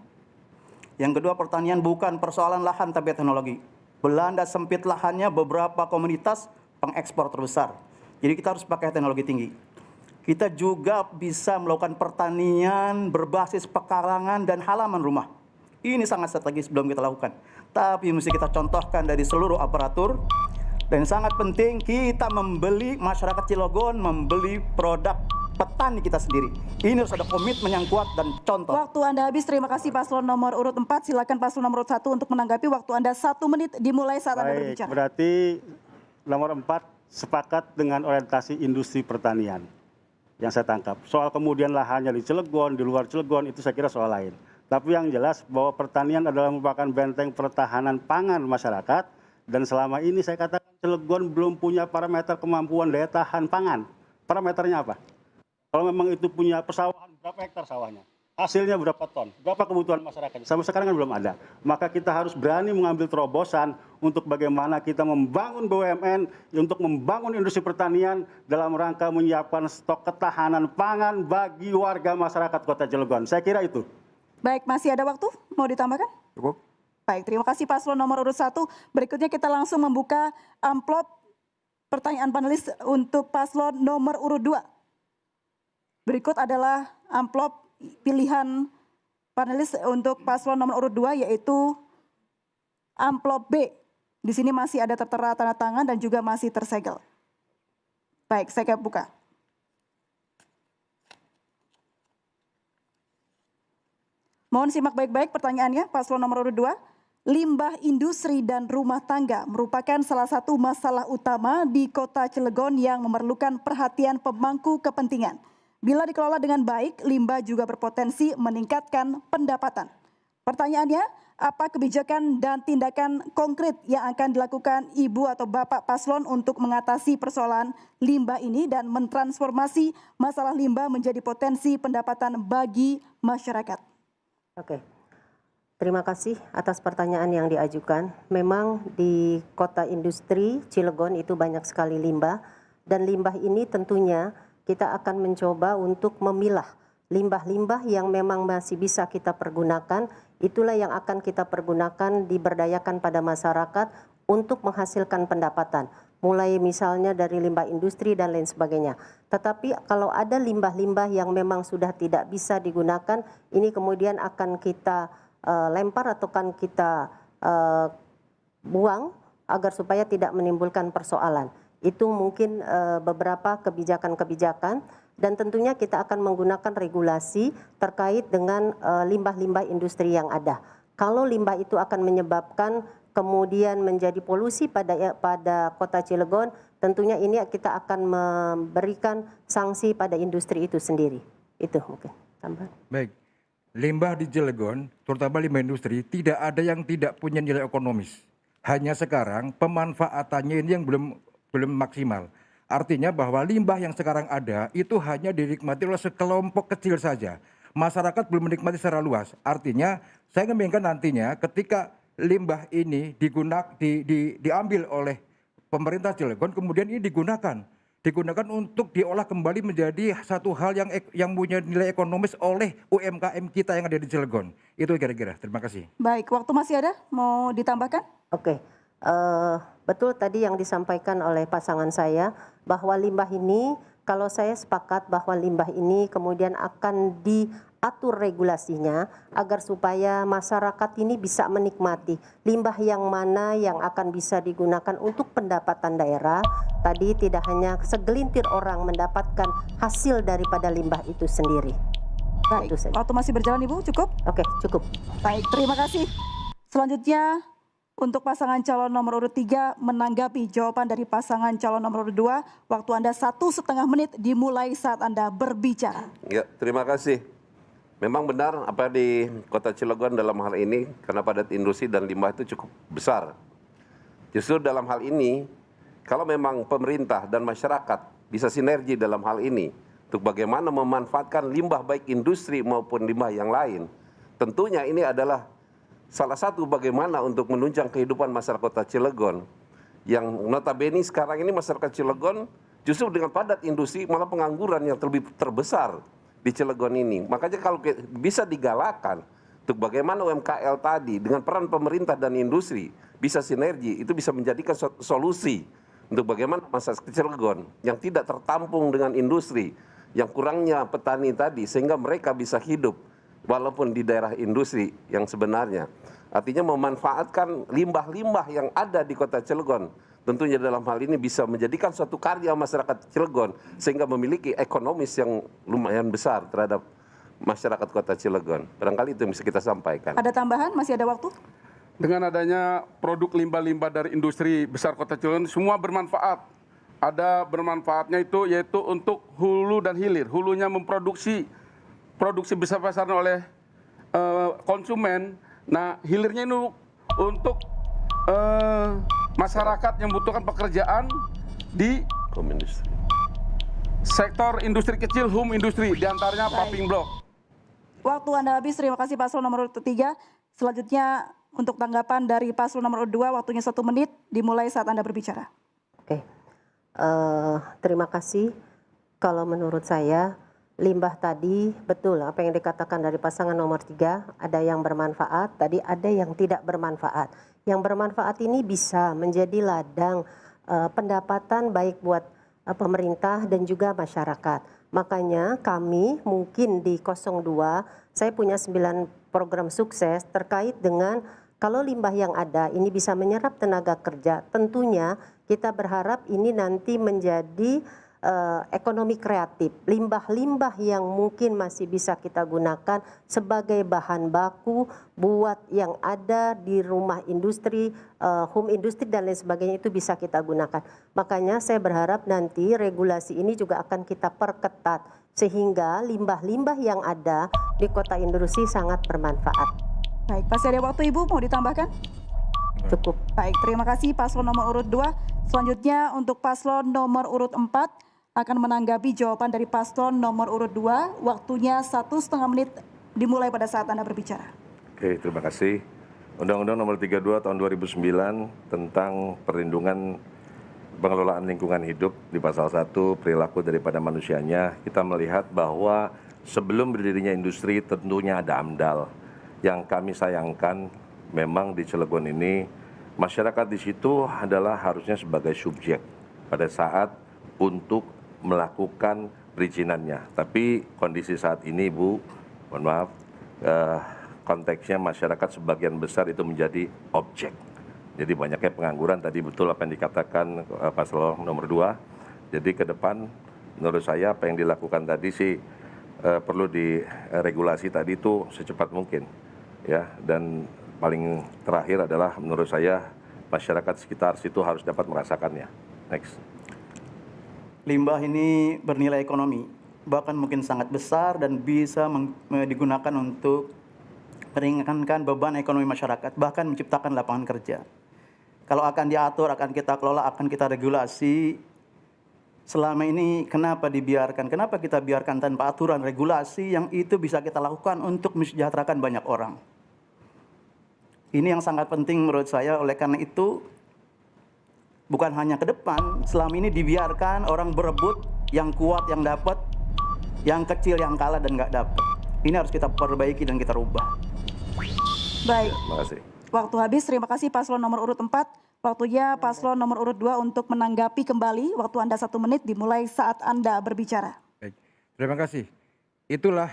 [SPEAKER 7] Yang kedua, pertanian bukan persoalan lahan tapi teknologi. Belanda sempit lahannya, beberapa komoditas pengekspor terbesar. Jadi kita harus pakai teknologi tinggi. Kita juga bisa melakukan pertanian berbasis pekarangan dan halaman rumah. Ini sangat strategis belum kita lakukan. Tapi mesti kita contohkan dari seluruh aparatur. Dan sangat penting kita membeli, masyarakat Cilegon membeli produk petani kita sendiri. Ini harus ada komitmen yang kuat dan contoh.
[SPEAKER 1] Waktu Anda habis, terima kasih paslon nomor urut 4. Silakan paslon nomor urut 1 untuk menanggapi. Waktu Anda 1 menit dimulai saat Anda berbicara.
[SPEAKER 2] Berarti nomor 4 sepakat dengan orientasi industri pertanian yang saya tangkap. Soal kemudian lahannya di Cilegon, di luar Cilegon, itu saya kira soal lain. Tapi yang jelas bahwa pertanian adalah merupakan benteng pertahanan pangan masyarakat, dan selama ini saya katakan Cilegon belum punya parameter kemampuan daya tahan pangan. Parameternya apa? Kalau memang itu punya persawahan, berapa hektar sawahnya? hasilnya berapa ton, berapa kebutuhan masyarakat. Sampai sekarang kan belum ada. Maka kita harus berani mengambil terobosan untuk bagaimana kita membangun BUMN, untuk membangun industri pertanian dalam rangka menyiapkan stok ketahanan pangan bagi warga masyarakat Kota Cilegon. Saya kira itu.
[SPEAKER 1] Baik, masih ada waktu? Mau ditambahkan?
[SPEAKER 3] Cukup.
[SPEAKER 1] Baik, terima kasih paslon nomor urut 1. Berikutnya kita langsung membuka amplop pertanyaan panelis untuk paslon nomor urut 2. Berikut adalah amplop pilihan panelis untuk paslon nomor urut 2, yaitu amplop B. Di sini masih ada tertera tanda tangan dan juga masih tersegel. Baik, saya buka. Mohon simak baik-baik pertanyaannya, paslon nomor urut 2. Limbah industri dan rumah tangga merupakan salah satu masalah utama di Kota Cilegon yang memerlukan perhatian pemangku kepentingan. Bila dikelola dengan baik, limbah juga berpotensi meningkatkan pendapatan. Pertanyaannya, apa kebijakan dan tindakan konkret yang akan dilakukan Ibu atau Bapak Paslon untuk mengatasi persoalan limbah ini dan mentransformasi masalah limbah menjadi potensi pendapatan bagi masyarakat?
[SPEAKER 4] Oke. Terima kasih atas pertanyaan yang diajukan. Memang di kota industri Cilegon itu banyak sekali limbah, dan limbah ini tentunya kita akan mencoba untuk memilah limbah-limbah yang memang masih bisa kita pergunakan. Itulah yang akan kita pergunakan, diberdayakan pada masyarakat untuk menghasilkan pendapatan. Mulai misalnya dari limbah industri dan lain sebagainya. Tetapi kalau ada limbah-limbah yang memang sudah tidak bisa digunakan, ini kemudian akan kita lempar atau kan kita buang agar supaya tidak menimbulkan persoalan. Itu mungkin beberapa kebijakan-kebijakan, dan tentunya kita akan menggunakan regulasi terkait dengan limbah-limbah industri yang ada. Kalau limbah itu akan menyebabkan kemudian menjadi polusi pada Kota Cilegon, tentunya ini kita akan memberikan sanksi pada industri itu sendiri. Itu mungkin tambahan.
[SPEAKER 8] Baik. Limbah di Cilegon, terutama limbah industri, tidak ada yang tidak punya nilai ekonomis. Hanya sekarang pemanfaatannya ini yang belum maksimal. Artinya bahwa limbah yang sekarang ada itu hanya dinikmati oleh sekelompok kecil saja. Masyarakat belum menikmati secara luas. Artinya saya menginginkan nantinya ketika limbah ini diambil oleh pemerintah Cilegon, kemudian ini digunakan untuk diolah kembali menjadi satu hal yang punya nilai ekonomis oleh UMKM kita yang ada di Cilegon. Itu kira-kira. Terima kasih.
[SPEAKER 1] Baik, waktu masih ada, mau ditambahkan?
[SPEAKER 4] Oke. Betul tadi yang disampaikan oleh pasangan saya, bahwa limbah ini, kalau saya sepakat bahwa limbah ini kemudian akan diatur regulasinya agar supaya masyarakat ini bisa menikmati limbah yang mana yang akan bisa digunakan untuk pendapatan daerah. Tadi tidak hanya segelintir orang mendapatkan hasil daripada limbah itu sendiri.
[SPEAKER 1] Baik, waktu masih berjalan Ibu, cukup?
[SPEAKER 4] Oke, cukup.
[SPEAKER 1] Baik, terima kasih. Selanjutnya, untuk pasangan calon nomor urut 3 menanggapi jawaban dari pasangan calon nomor urut 2, waktu Anda 1,5 menit dimulai saat Anda berbicara.
[SPEAKER 5] Ya, terima kasih. Memang benar apa di Kota Cilegon dalam hal ini, karena padat industri dan limbah itu cukup besar. Justru dalam hal ini, kalau memang pemerintah dan masyarakat bisa sinergi dalam hal ini, untuk bagaimana memanfaatkan limbah baik industri maupun limbah yang lain, tentunya ini adalah salah satu bagaimana untuk menunjang kehidupan masyarakat Kota Cilegon. Yang notabene sekarang ini masyarakat Cilegon justru dengan padat industri malah pengangguran yang lebih terbesar di Cilegon ini. Makanya kalau bisa digalakan untuk bagaimana UMKM tadi dengan peran pemerintah dan industri bisa sinergi, itu bisa menjadikan solusi untuk bagaimana masyarakat Cilegon yang tidak tertampung dengan industri, yang kurangnya petani tadi, sehingga mereka bisa hidup walaupun di daerah industri yang sebenarnya. Artinya memanfaatkan limbah-limbah yang ada di Kota Cilegon. Tentunya dalam hal ini bisa menjadikan suatu karya masyarakat Cilegon sehingga memiliki ekonomis yang lumayan besar terhadap masyarakat Kota Cilegon. Barangkali itu yang bisa kita sampaikan.
[SPEAKER 1] Ada tambahan? Masih ada waktu?
[SPEAKER 9] Dengan adanya produk limbah-limbah dari industri besar Kota Cilegon, semua bermanfaat. Ada bermanfaatnya itu yaitu untuk hulu dan hilir. Hulunya memproduksi produksi besar-besaran oleh konsumen. Nah, hilirnya ini untuk masyarakat yang membutuhkan pekerjaan di sektor industri kecil, home industri, diantaranya paving block.
[SPEAKER 1] Waktu Anda habis, terima kasih paslon nomor urut 3. Selanjutnya untuk tanggapan dari paslon nomor urut 2, waktunya 1 menit, dimulai saat Anda berbicara.
[SPEAKER 4] Oke, terima kasih. Kalau menurut saya, limbah tadi betul apa yang dikatakan dari pasangan nomor 3, ada yang bermanfaat, tadi ada yang tidak bermanfaat. Yang bermanfaat ini bisa menjadi ladang pendapatan baik buat pemerintah dan juga masyarakat. Makanya kami mungkin di 02, saya punya 9 program sukses terkait dengan kalau limbah yang ada ini bisa menyerap tenaga kerja. Tentunya kita berharap ini nanti menjadi ekonomi kreatif. Limbah-limbah yang mungkin masih bisa kita gunakan sebagai bahan baku buat yang ada di rumah industri, home industri dan lain sebagainya itu bisa kita gunakan. Makanya saya berharap nanti regulasi ini juga akan kita perketat sehingga limbah-limbah yang ada di kota industri sangat bermanfaat.
[SPEAKER 1] Baik, pasti ada waktu Ibu, mau ditambahkan?
[SPEAKER 4] Cukup.
[SPEAKER 1] Baik, terima kasih paslon nomor urut 2. Selanjutnya untuk paslon nomor urut 4 akan menanggapi jawaban dari paslon nomor urut 2. Waktunya 1,5 menit dimulai pada saat Anda berbicara.
[SPEAKER 6] Oke, terima kasih. Undang-Undang Nomor 32 Tahun 2009 tentang perlindungan pengelolaan lingkungan hidup di pasal 1 perilaku daripada manusianya, kita melihat bahwa sebelum berdirinya industri tentunya ada AMDAL. Yang kami sayangkan memang di Cilegon ini masyarakat di situ adalah harusnya sebagai subjek pada saat untuk melakukan perizinannya. Tapi kondisi saat ini, Bu, mohon maaf, konteksnya masyarakat sebagian besar itu menjadi objek. Jadi banyaknya pengangguran, tadi betul apa yang dikatakan paslon nomor 2. Jadi ke depan menurut saya apa yang dilakukan tadi sih perlu diregulasi tadi itu secepat mungkin. Ya, dan paling terakhir adalah menurut saya masyarakat sekitar situ harus dapat merasakannya. Next.
[SPEAKER 7] Limbah ini bernilai ekonomi, bahkan mungkin sangat besar dan bisa digunakan untuk meringankan beban ekonomi masyarakat, bahkan menciptakan lapangan kerja. Kalau akan diatur, akan kita kelola, akan kita regulasi, selama ini kenapa dibiarkan? Kenapa kita biarkan tanpa aturan regulasi yang itu bisa kita lakukan untuk mensejahterakan banyak orang? Ini yang sangat penting menurut saya, oleh karena itu bukan hanya ke depan, selama ini dibiarkan orang berebut, yang kuat yang dapat, yang kecil yang kalah dan nggak dapat. Ini harus kita perbaiki dan kita rubah.
[SPEAKER 1] Baik,
[SPEAKER 6] Terima kasih.
[SPEAKER 1] waktu habis, terima kasih paslon nomor urut 4. Waktunya paslon nomor urut 2 untuk menanggapi kembali. Waktu Anda 1 menit dimulai saat Anda berbicara.
[SPEAKER 8] Baik, terima kasih. Itulah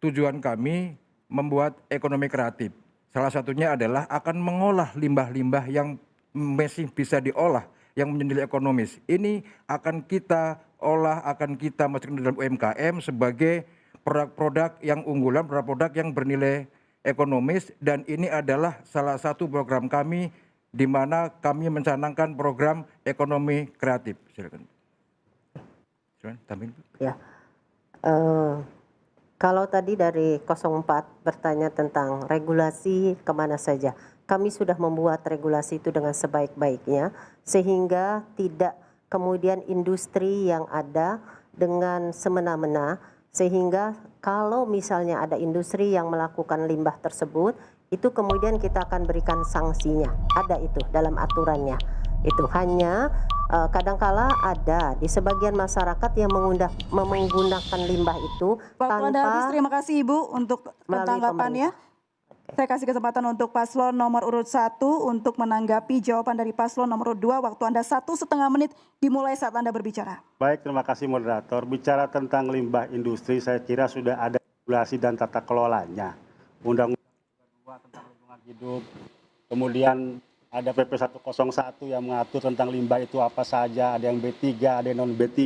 [SPEAKER 8] tujuan kami membuat ekonomi kreatif. Salah satunya adalah akan mengolah limbah-limbah yang masih bisa diolah, yang menjadi ekonomis. Ini akan kita olah, akan kita masukkan dalam UMKM sebagai produk-produk yang unggulan, produk-produk yang bernilai ekonomis. Dan ini adalah salah satu program kami di mana kami mencanangkan program ekonomi kreatif. Silakan. Silakan, tambahin.
[SPEAKER 4] Ya, kalau tadi dari 04 bertanya tentang regulasi kemana saja, kami sudah membuat regulasi itu dengan sebaik-baiknya sehingga tidak kemudian industri yang ada dengan semena-mena, sehingga kalau misalnya ada industri yang melakukan limbah tersebut, itu kemudian kita akan berikan sanksinya, ada itu dalam aturannya. Itu hanya kadangkala ada di sebagian masyarakat yang menggunakan limbah itu
[SPEAKER 1] Waktu Anda habis, terima kasih Ibu untuk
[SPEAKER 4] melalui
[SPEAKER 1] tanggapannya. Saya kasih kesempatan untuk paslon nomor urut 1 untuk menanggapi jawaban dari paslon nomor urut 2. Waktu Anda 1,5 menit dimulai saat Anda berbicara.
[SPEAKER 2] Baik, terima kasih moderator. Bicara tentang limbah industri, saya kira sudah ada regulasi dan tata kelolanya. Undang-Undang 2 tentang lingkungan hidup, kemudian ada PP 101 yang mengatur tentang limbah itu apa saja, ada yang B3, ada yang non B3,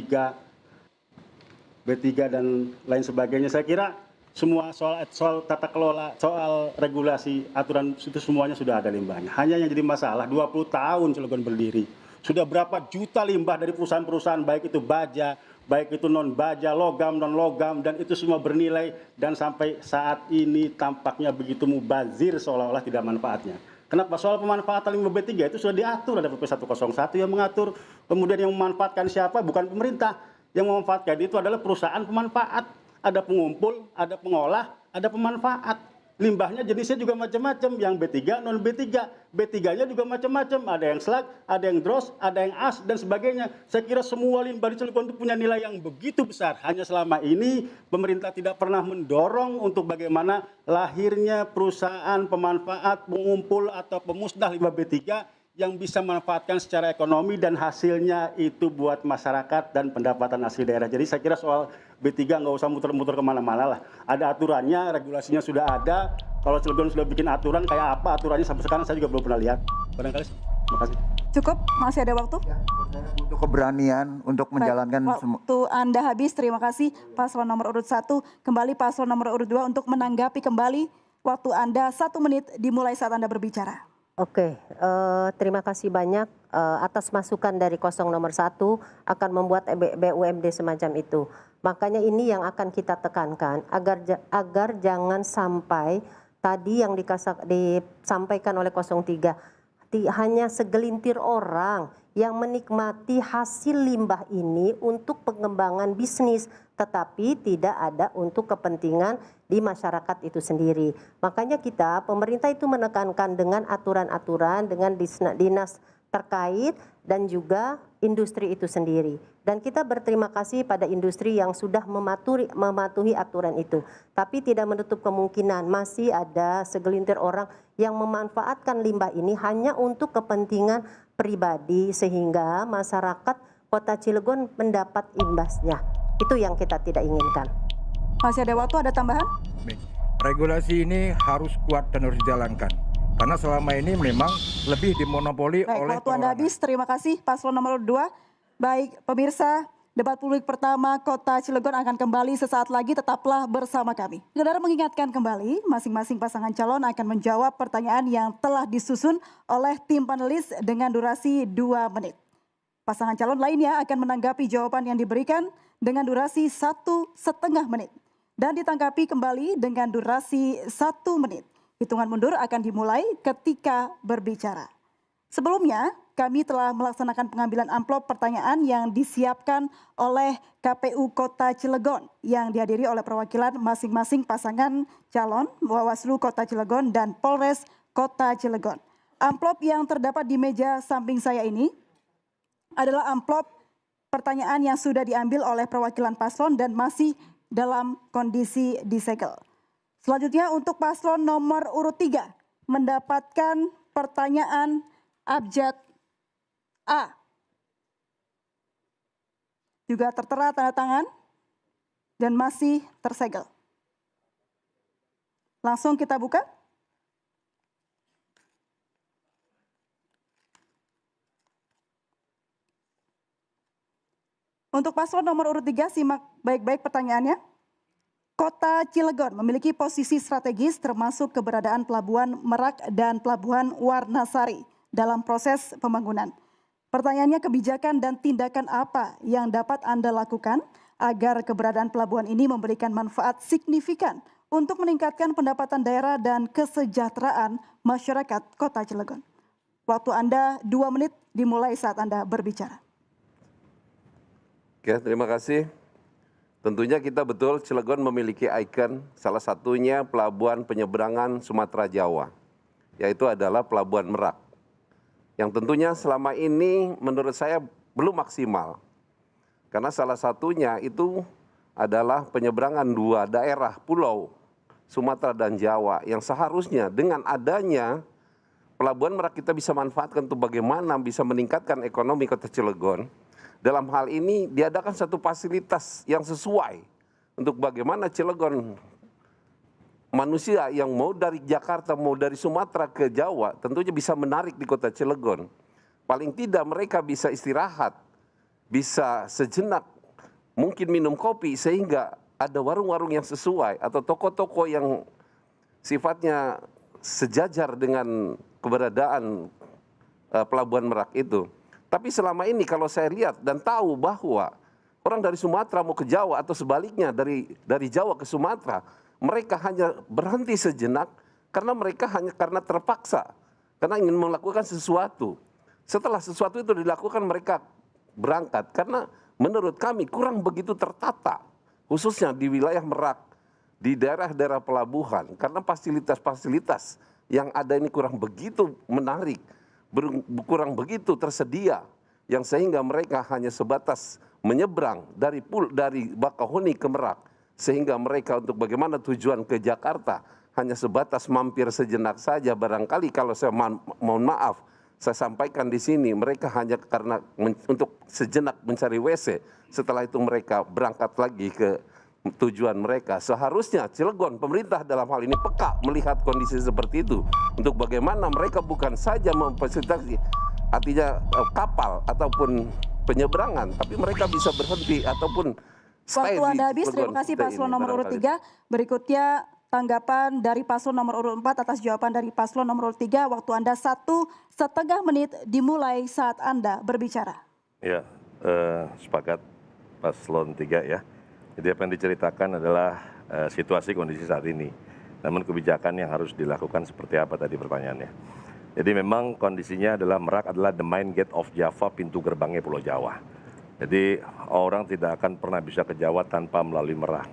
[SPEAKER 2] dan lain sebagainya. Saya kira semua soal tata kelola, soal regulasi, aturan itu semuanya sudah ada limbahnya. Hanya yang jadi masalah 20 tahun Cilegon berdiri. Sudah berapa juta limbah dari perusahaan-perusahaan, baik itu baja, baik itu non baja, logam, non logam, dan itu semua bernilai dan sampai saat ini tampaknya begitu mubazir seolah-olah tidak manfaatnya. Kenapa? Soal pemanfaatan limbah B3 itu sudah diatur, ada PP 101 yang mengatur, kemudian yang memanfaatkan siapa? Bukan pemerintah. Yang memanfaatkan itu adalah perusahaan pemanfaat. Ada pengumpul, ada pengolah, ada pemanfaat. Limbahnya jenisnya juga macam-macam, yang B3, non B3. B3-nya juga macam-macam, ada yang slag, ada yang dross, ada yang as, dan sebagainya. Saya kira semua limbah di Cilegon itu punya nilai yang begitu besar. Hanya selama ini pemerintah tidak pernah mendorong untuk bagaimana lahirnya perusahaan pemanfaat, pengumpul atau pemusnah limbah B3 yang bisa memanfaatkan secara ekonomi dan hasilnya itu buat masyarakat dan pendapatan asli daerah. Jadi saya kira soal B3 nggak usah muter-muter kemana-mana lah. Ada aturannya, regulasinya sudah ada. Kalau Cilegon sudah bikin aturan, kayak apa aturannya sampai sekarang saya juga belum pernah lihat. Barangkali, terima kasih.
[SPEAKER 1] Cukup, masih ada waktu?
[SPEAKER 3] Untuk keberanian untuk menjalankan
[SPEAKER 1] waktu Anda habis, terima kasih paslon nomor urut 1. Kembali paslon nomor urut 2 untuk menanggapi kembali. Waktu Anda 1 menit dimulai saat Anda berbicara.
[SPEAKER 4] Oke, terima kasih banyak atas masukan dari nomor 1 akan membuat BUMD semacam itu. Makanya ini yang akan kita tekankan agar jangan sampai tadi yang disampaikan oleh 03 hanya segelintir orang yang menikmati hasil limbah ini untuk pengembangan bisnis, tetapi tidak ada untuk kepentingan di masyarakat itu sendiri. Makanya pemerintah itu menekankan dengan aturan-aturan, dengan dinas terkait dan juga industri itu sendiri. Dan kita berterima kasih pada industri yang sudah mematuhi aturan itu. Tapi tidak menutup kemungkinan masih ada segelintir orang yang memanfaatkan limbah ini hanya untuk kepentingan pribadi sehingga masyarakat Kota Cilegon mendapat imbasnya. Itu yang kita tidak inginkan.
[SPEAKER 1] Masih ada waktu, ada tambahan?
[SPEAKER 8] Regulasi ini harus kuat dan harus dijalankan. Karena selama ini memang lebih dimonopoli oleh
[SPEAKER 1] waktu Anda habis, terima kasih paslon nomor 2. Baik, pemirsa, debat publik pertama Kota Cilegon akan kembali sesaat lagi, tetaplah bersama kami. Saudara mengingatkan kembali, masing-masing pasangan calon akan menjawab pertanyaan yang telah disusun oleh tim panelis dengan durasi 2 menit. Pasangan calon lainnya akan menanggapi jawaban yang diberikan dengan durasi 1,5 menit. Dan ditanggapi kembali dengan durasi 1 menit. Hitungan mundur akan dimulai ketika berbicara. Sebelumnya, kami telah melaksanakan pengambilan amplop pertanyaan yang disiapkan oleh KPU Kota Cilegon yang dihadiri oleh perwakilan masing-masing pasangan calon Bawaslu Kota Cilegon dan Polres Kota Cilegon. Amplop yang terdapat di meja samping saya ini adalah amplop pertanyaan yang sudah diambil oleh perwakilan paslon dan masih dalam kondisi disegel. Selanjutnya untuk paslon nomor urut 3 mendapatkan pertanyaan abjad A. Juga tertera tanda tangan dan masih tersegel. Langsung kita buka. Untuk paslon nomor urut 3 simak baik-baik pertanyaannya. Kota Cilegon memiliki posisi strategis termasuk keberadaan Pelabuhan Merak dan Pelabuhan Warnasari dalam proses pembangunan. Pertanyaannya, kebijakan dan tindakan apa yang dapat Anda lakukan agar keberadaan pelabuhan ini memberikan manfaat signifikan untuk meningkatkan pendapatan daerah dan kesejahteraan masyarakat Kota Cilegon? Waktu Anda 2 menit dimulai saat Anda berbicara.
[SPEAKER 5] Oke, terima kasih. Tentunya kita betul Cilegon memiliki ikon, salah satunya pelabuhan penyeberangan Sumatera Jawa, yaitu adalah Pelabuhan Merak. Yang tentunya selama ini menurut saya belum maksimal. Karena salah satunya itu adalah penyeberangan 2 daerah pulau, Sumatera dan Jawa, yang seharusnya dengan adanya Pelabuhan Merak kita bisa manfaatkan untuk bagaimana bisa meningkatkan ekonomi Kota Cilegon. Dalam hal ini diadakan satu fasilitas yang sesuai untuk bagaimana Cilegon, manusia yang mau dari Jakarta, mau dari Sumatera ke Jawa, tentunya bisa menarik di Kota Cilegon. Paling tidak mereka bisa istirahat, bisa sejenak, mungkin minum kopi, sehingga ada warung-warung yang sesuai atau toko-toko yang sifatnya sejajar dengan keberadaan Pelabuhan Merak itu. Tapi selama ini kalau saya lihat dan tahu bahwa orang dari Sumatera mau ke Jawa atau sebaliknya dari Jawa ke Sumatera, mereka hanya berhenti sejenak karena terpaksa, karena ingin melakukan sesuatu. Setelah sesuatu itu dilakukan mereka berangkat, karena menurut kami kurang begitu tertata, khususnya di wilayah Merak di daerah-daerah pelabuhan karena fasilitas-fasilitas yang ada ini kurang begitu menarik, kurang begitu tersedia, yang sehingga mereka hanya sebatas menyeberang dari Bakauheni ke Merak, sehingga mereka untuk bagaimana tujuan ke Jakarta hanya sebatas mampir sejenak saja. Barangkali kalau saya mohon maaf, saya sampaikan di sini, mereka hanya karena untuk sejenak mencari WC, setelah itu mereka berangkat lagi ke tujuan mereka. Seharusnya Cilegon, pemerintah dalam hal ini peka melihat kondisi seperti itu, untuk bagaimana mereka bukan saja memfasilitasi, artinya kapal ataupun penyeberangan, tapi mereka bisa berhenti ataupun stay
[SPEAKER 1] Waktu Anda
[SPEAKER 5] di
[SPEAKER 1] habis, terima
[SPEAKER 5] Cilegon
[SPEAKER 1] kasih
[SPEAKER 5] kita
[SPEAKER 1] paslon
[SPEAKER 5] ini,
[SPEAKER 1] nomor urut
[SPEAKER 5] barangkali.
[SPEAKER 1] 3. Berikutnya tanggapan dari paslon nomor urut 4 atas jawaban dari paslon nomor urut 3. Waktu Anda 1,5 menit dimulai saat Anda berbicara.
[SPEAKER 10] Ya, sepakat paslon 3 ya. Jadi apa yang diceritakan adalah situasi kondisi saat ini. Namun kebijakan yang harus dilakukan seperti apa tadi pertanyaannya. Jadi memang kondisinya adalah Merak adalah the main gate of Java, pintu gerbangnya Pulau Jawa. Jadi orang tidak akan pernah bisa ke Jawa tanpa melalui Merak.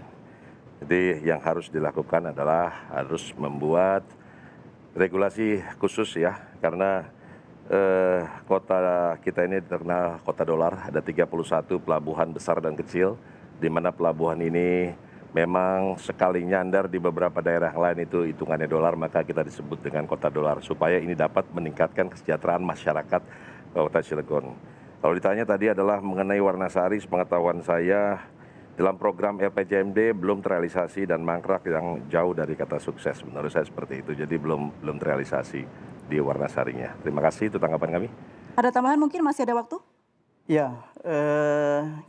[SPEAKER 10] Jadi yang harus dilakukan adalah harus membuat regulasi khusus ya, karena kota kita ini terkenal kota dolar, ada 31 pelabuhan besar dan kecil, di mana pelabuhan ini memang sekali nyandar di beberapa daerah lain itu hitungannya dolar, maka kita disebut dengan kota dolar, supaya ini dapat meningkatkan kesejahteraan masyarakat Kota Cilegon. Kalau ditanya tadi adalah mengenai Warnasari, sepengetahuan saya dalam program LPJMD belum terrealisasi dan mangkrak yang jauh dari kata sukses, menurut saya seperti itu. Jadi belum terrealisasi di Warnasarinya. Terima kasih, itu tanggapan kami.
[SPEAKER 1] Ada tambahan mungkin, masih ada waktu?
[SPEAKER 7] Ya,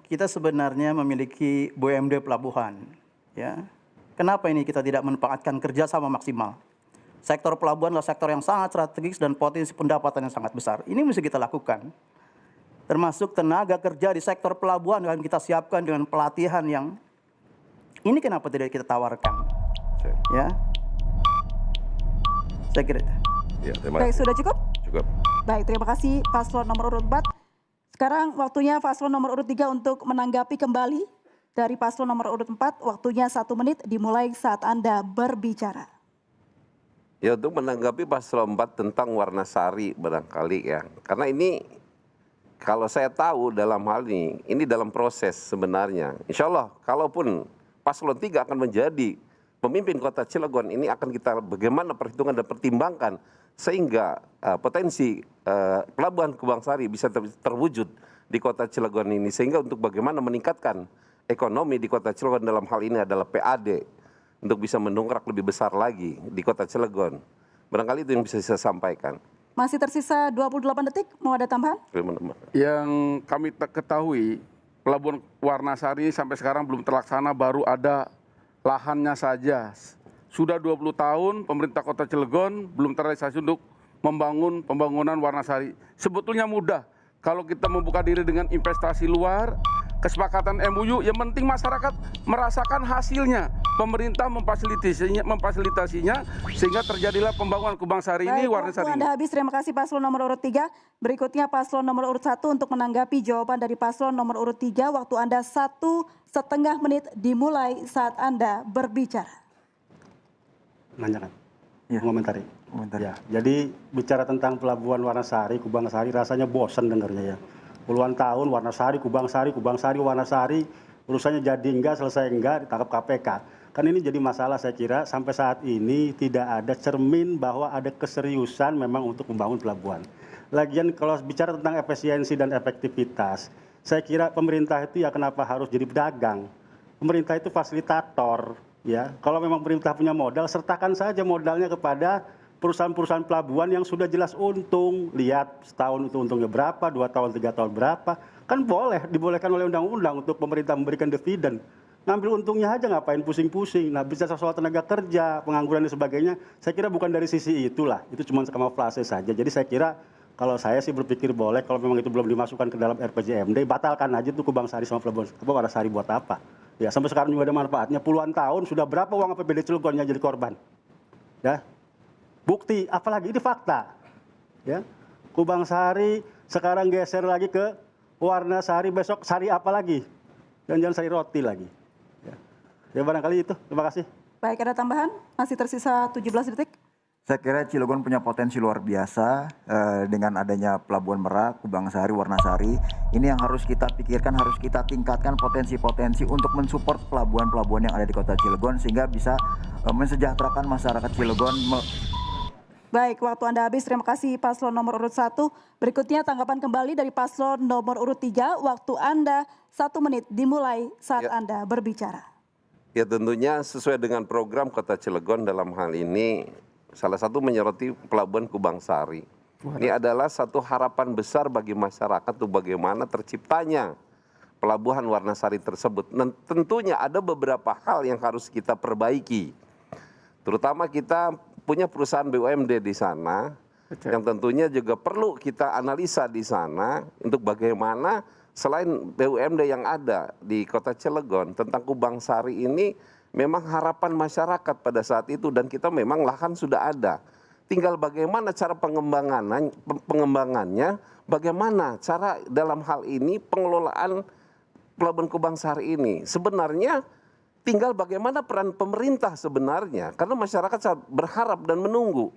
[SPEAKER 7] kita sebenarnya memiliki BUMD pelabuhan. Ya, kenapa ini kita tidak memanfaatkan kerjasama maksimal? Sektor pelabuhan adalah sektor yang sangat strategis dan potensi pendapatan yang sangat besar. Ini mesti kita lakukan. Termasuk tenaga kerja di sektor pelabuhan yang kita siapkan dengan pelatihan yang ini kenapa tidak kita tawarkan? Ya, saya kira.
[SPEAKER 10] Ya, terima
[SPEAKER 1] Baik,
[SPEAKER 10] kasih.
[SPEAKER 1] sudah cukup?
[SPEAKER 10] Cukup.
[SPEAKER 1] Baik, terima kasih paslon nomor urut 4. Sekarang waktunya paslon nomor urut 3 untuk menanggapi kembali dari paslon nomor urut 4. Waktunya 1 menit dimulai saat Anda berbicara.
[SPEAKER 5] Ya, untuk menanggapi paslon 4 tentang Warnasari barangkali ya, karena ini kalau saya tahu dalam hal ini dalam proses sebenarnya. Insya Allah, kalaupun paslon 3 akan menjadi pemimpin Kota Cilegon, ini akan kita bagaimana perhitungan dan pertimbangkan sehingga potensi Pelabuhan Kubang Sari bisa terwujud di Kota Cilegon ini. Sehingga untuk bagaimana meningkatkan ekonomi di Kota Cilegon dalam hal ini adalah PAD untuk bisa mendongkrak lebih besar lagi di Kota Cilegon. Barangkali itu yang bisa saya sampaikan.
[SPEAKER 1] Masih tersisa 28 detik, mau ada tambahan?
[SPEAKER 9] Yang kami ketahui, Pelabuhan Warnasari sampai sekarang belum terlaksana, baru ada lahannya saja. Sudah 20 tahun pemerintah Kota Cilegon belum terrealisasi untuk membangun pembangunan Warnasari. Sebetulnya mudah kalau kita membuka diri dengan investasi luar, kesepakatan MOU, yang penting masyarakat merasakan hasilnya. Pemerintah memfasilitasinya sehingga terjadilah pembangunan Kubang Sari ini, Warnasari
[SPEAKER 1] Waktu
[SPEAKER 9] ini.
[SPEAKER 1] Anda habis, terima kasih paslon nomor urut 3. Berikutnya paslon nomor urut 1 untuk menanggapi jawaban dari paslon nomor urut 3. Waktu Anda 1,5 menit dimulai saat Anda berbicara.
[SPEAKER 2] Nanya kan? Ya. Komentari. Ya, jadi bicara tentang Pelabuhan Warnasari, Kubang Sari rasanya bosan dengarnya ya. Puluhan tahun Warnasari, Kubang Sari, Warnasari, urusannya jadi enggak, selesai enggak, ditangkap KPK. Kan ini jadi masalah saya kira sampai saat ini tidak ada cermin bahwa ada keseriusan memang untuk membangun pelabuhan. Lagian kalau bicara tentang efisiensi dan efektivitas, saya kira pemerintah itu ya kenapa harus jadi pedagang? Pemerintah itu fasilitator, ya. Kalau memang pemerintah punya modal, sertakan saja modalnya kepada perusahaan-perusahaan pelabuhan yang sudah jelas untung. Lihat setahun itu untungnya berapa, 2 tahun, 3 tahun berapa. Kan boleh, dibolehkan oleh undang-undang untuk pemerintah memberikan dividen. Ngambil untungnya aja, ngapain pusing-pusing. Nah, bicara soal tenaga kerja, pengangguran dan sebagainya, saya kira bukan dari sisi itulah. Itu cuma kamuflase saja. Jadi saya kira kalau saya sih berpikir boleh, kalau memang itu belum dimasukkan ke dalam RPJMD, batalkan aja tuh Kubang Sari sama Pelabuhan Warnasari buat apa. Ya, sampai sekarang juga ada manfaatnya. Puluhan tahun, sudah berapa uang APBD Cilegon yang jadi korban. Ya, bukti, apalagi ini fakta. Ya, Kubang Sari sekarang geser lagi ke Warnasari, besok Sari apa lagi? Dan jangan Sari roti lagi. Ya, barangkali itu. Terima kasih.
[SPEAKER 1] Baik, ada tambahan? Masih tersisa 17 detik.
[SPEAKER 3] Saya kira Cilegon punya potensi luar biasa dengan adanya Pelabuhan Merak, Kubangsari, Warnasari. Ini yang harus kita pikirkan, harus kita tingkatkan potensi-potensi untuk mensupport pelabuhan-pelabuhan yang ada di Kota Cilegon sehingga bisa mensejahterakan masyarakat Cilegon.
[SPEAKER 1] Baik, waktu Anda habis. Terima kasih paslon nomor urut 1. Berikutnya tanggapan kembali dari paslon nomor urut 3. Waktu Anda 1 menit dimulai saat Anda berbicara.
[SPEAKER 5] Ya tentunya sesuai dengan program Kota Cilegon dalam hal ini salah satu menyoroti Pelabuhan Kubangsari. Ini adalah satu harapan besar bagi masyarakat tuh bagaimana terciptanya Pelabuhan Warnasari tersebut. Dan tentunya ada beberapa hal yang harus kita perbaiki. Terutama kita punya perusahaan BUMD di sana yang tentunya juga perlu kita analisa di sana untuk bagaimana selain BUMD yang ada di Kota Cilegon tentang Kubangsari ini memang harapan masyarakat pada saat itu dan kita memang lahan sudah ada. Tinggal bagaimana cara pengembangannya, bagaimana cara dalam hal ini pengelolaan Pelabuhan Kubangsari ini. Sebenarnya tinggal bagaimana peran pemerintah sebenarnya, karena masyarakat sangat berharap dan menunggu.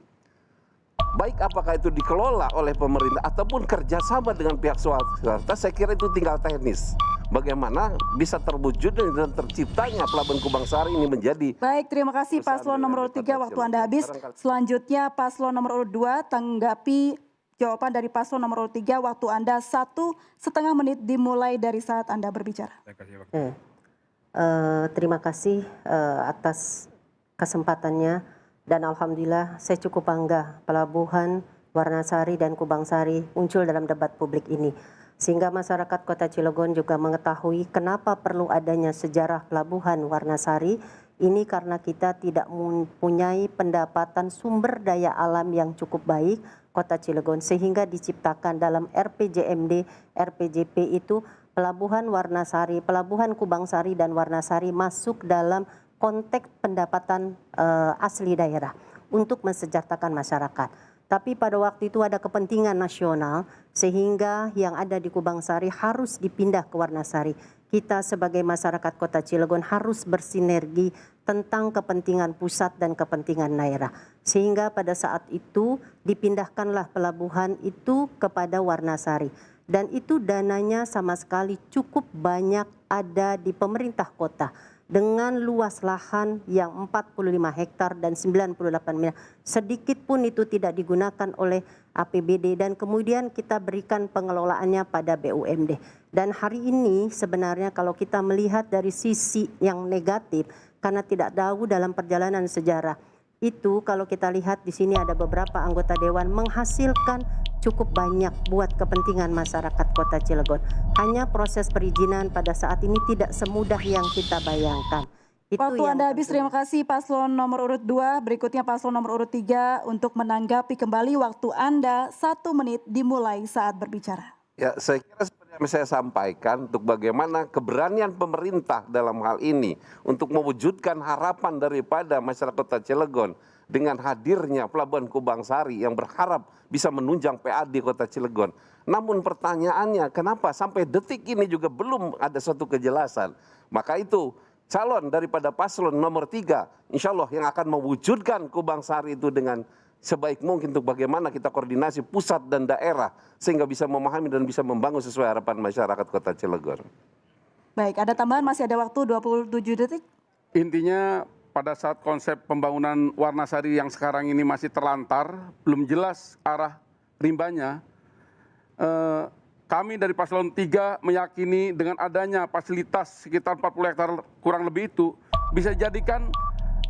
[SPEAKER 5] Baik apakah itu dikelola oleh pemerintah ataupun kerjasama dengan pihak swasta, saya kira itu tinggal teknis. Bagaimana bisa terwujud dan terciptanya Pelabuhan Kubangsari ini menjadi.
[SPEAKER 1] Baik, terima kasih paslon nomor urut 3, waktu Anda habis. Selanjutnya paslon nomor urut 2, tanggapi jawaban dari paslon nomor urut 3, waktu Anda 1,5 menit dimulai dari saat Anda berbicara.
[SPEAKER 4] Terima kasih atas kesempatannya dan alhamdulillah saya cukup bangga Pelabuhan Warnasari dan Kubangsari muncul dalam debat publik ini. Sehingga masyarakat Kota Cilegon juga mengetahui kenapa perlu adanya sejarah Pelabuhan Warnasari. Ini karena kita tidak mempunyai pendapatan sumber daya alam yang cukup baik Kota Cilegon. Sehingga diciptakan dalam RPJMD, RPJP itu Pelabuhan Warnasari, Pelabuhan Kubangsari dan Warnasari masuk dalam konteks pendapatan asli daerah untuk mensejahterakan masyarakat. Tapi pada waktu itu ada kepentingan nasional sehingga yang ada di Kubangsari harus dipindah ke Warnasari. Kita sebagai masyarakat Kota Cilegon harus bersinergi tentang kepentingan pusat dan kepentingan daerah. Sehingga pada saat itu dipindahkanlah pelabuhan itu kepada Warnasari. Dan itu dananya sama sekali cukup banyak ada di pemerintah kota. Dengan luas lahan yang 45 hektar dan 98 miliar. Sedikit pun itu tidak digunakan oleh APBD dan kemudian kita berikan pengelolaannya pada BUMD. Dan hari ini sebenarnya kalau kita melihat dari sisi yang negatif, karena tidak tahu dalam perjalanan sejarah, itu kalau kita lihat di sini ada beberapa anggota dewan menghasilkan cukup banyak buat kepentingan masyarakat Kota Cilegon. Hanya proses perizinan pada saat ini tidak semudah yang kita bayangkan.
[SPEAKER 1] Waktu Anda habis, terima kasih paslon nomor urut 2. Berikutnya paslon nomor urut 3 untuk menanggapi kembali. Waktu Anda 1 menit dimulai saat berbicara.
[SPEAKER 5] Ya, saya kira seperti yang saya sampaikan untuk bagaimana keberanian pemerintah dalam hal ini untuk mewujudkan harapan daripada masyarakat Kota Cilegon dengan hadirnya Pelabuhan Kubangsari yang berharap bisa menunjang PAD Kota Cilegon. Namun pertanyaannya kenapa sampai detik ini juga belum ada suatu kejelasan. Maka itu calon daripada paslon nomor 3 insya Allah yang akan mewujudkan Kubangsari itu dengan sebaik mungkin untuk bagaimana kita koordinasi pusat dan daerah sehingga bisa memahami dan bisa membangun sesuai harapan masyarakat Kota Cilegon.
[SPEAKER 1] Baik, ada tambahan, masih ada waktu 27 detik.
[SPEAKER 9] Intinya pada saat konsep pembangunan Warnasari yang sekarang ini masih terlantar, belum jelas arah rimbanya, kami dari paslon 3 meyakini dengan adanya fasilitas sekitar 40 hektar kurang lebih itu bisa jadikan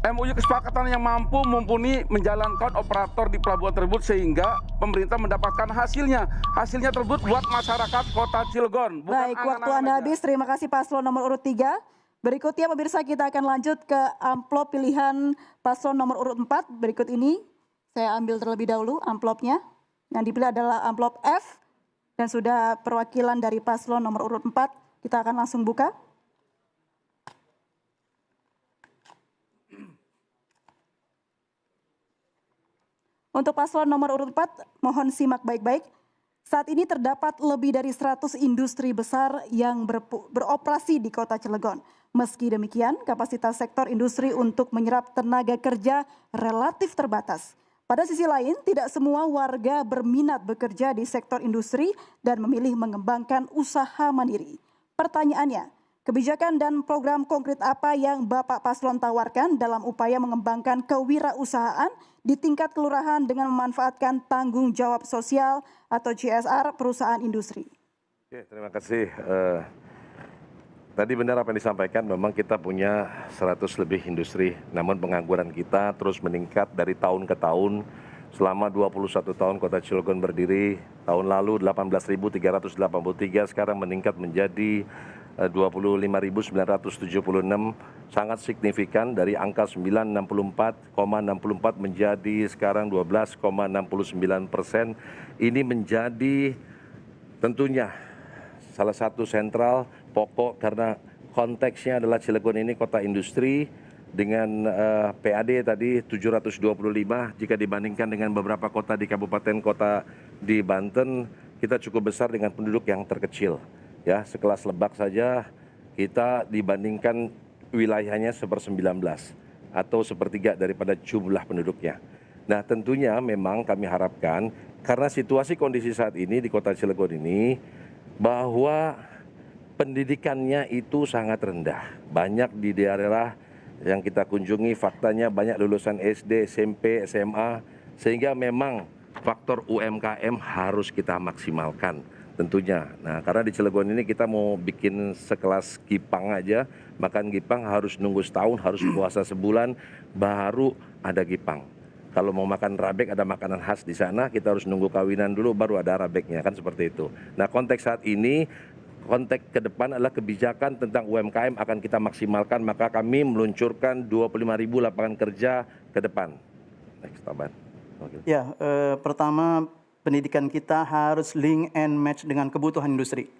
[SPEAKER 9] MOU kesepakatan yang mampu mumpuni menjalankan operator di pelabuhan tersebut sehingga pemerintah mendapatkan hasilnya. Hasilnya tersebut buat masyarakat Kota Cilegon.
[SPEAKER 1] Baik, waktu Anda habis. Terima kasih paslon nomor urut 3. Berikutnya pemirsa kita akan lanjut ke amplop pilihan paslon nomor urut 4. Berikut ini saya ambil terlebih dahulu amplopnya. Yang dipilih adalah amplop F dan sudah perwakilan dari paslon nomor urut 4. Kita akan langsung buka. Untuk paslon nomor urut 4, mohon simak baik-baik. Saat ini terdapat lebih dari 100 industri besar yang beroperasi di Kota Cilegon. Meski demikian, kapasitas sektor industri untuk menyerap tenaga kerja relatif terbatas. Pada sisi lain, tidak semua warga berminat bekerja di sektor industri dan memilih mengembangkan usaha mandiri. Pertanyaannya, kebijakan dan program konkret apa yang Bapak Paslon tawarkan dalam upaya mengembangkan kewirausahaan di tingkat kelurahan dengan memanfaatkan tanggung jawab sosial atau CSR perusahaan industri?
[SPEAKER 10] Oke, terima kasih. Tadi benar apa yang disampaikan, memang kita punya 100 lebih industri, namun pengangguran kita terus meningkat dari tahun ke tahun. Selama 21 tahun Kota Cilegon berdiri, tahun lalu 18.383, sekarang meningkat menjadi 25.976, sangat signifikan dari angka 964,64 menjadi sekarang 12,69%. Ini menjadi tentunya salah satu sentral pokok karena konteksnya adalah Cilegon ini kota industri dengan PAD tadi 725, jika dibandingkan dengan beberapa kota di kabupaten kota di Banten, kita cukup besar dengan penduduk yang terkecil. Ya, sekelas Lebak saja kita dibandingkan wilayahnya 1/19 atau 1/3 daripada jumlah penduduknya. Nah, tentunya memang kami harapkan karena situasi kondisi saat ini di Kota Cilegon ini bahwa pendidikannya itu sangat rendah. Banyak di daerah yang kita kunjungi faktanya banyak lulusan SD, SMP, SMA, sehingga memang faktor UMKM harus kita maksimalkan tentunya. Nah, karena di Cilegon ini kita mau bikin sekelas Gipang aja, makan Gipang harus nunggu setahun, harus puasa sebulan, baru ada Gipang. Kalau mau makan rabek ada makanan khas di sana, kita harus nunggu kawinan dulu baru ada rabeknya, kan seperti itu. Nah, konteks saat ini, konteks ke depan adalah kebijakan tentang UMKM akan kita maksimalkan, maka kami meluncurkan 25.000 lapangan kerja ke depan. Next, Taban. Okay.
[SPEAKER 7] Ya, pertama pendidikan kita harus link and match dengan kebutuhan industri.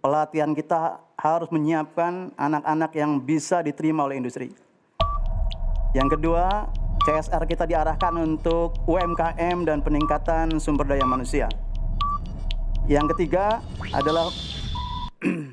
[SPEAKER 7] Pelatihan kita harus menyiapkan anak-anak yang bisa diterima oleh industri. Yang kedua, CSR kita diarahkan untuk UMKM dan peningkatan sumber daya manusia. Yang ketiga adalah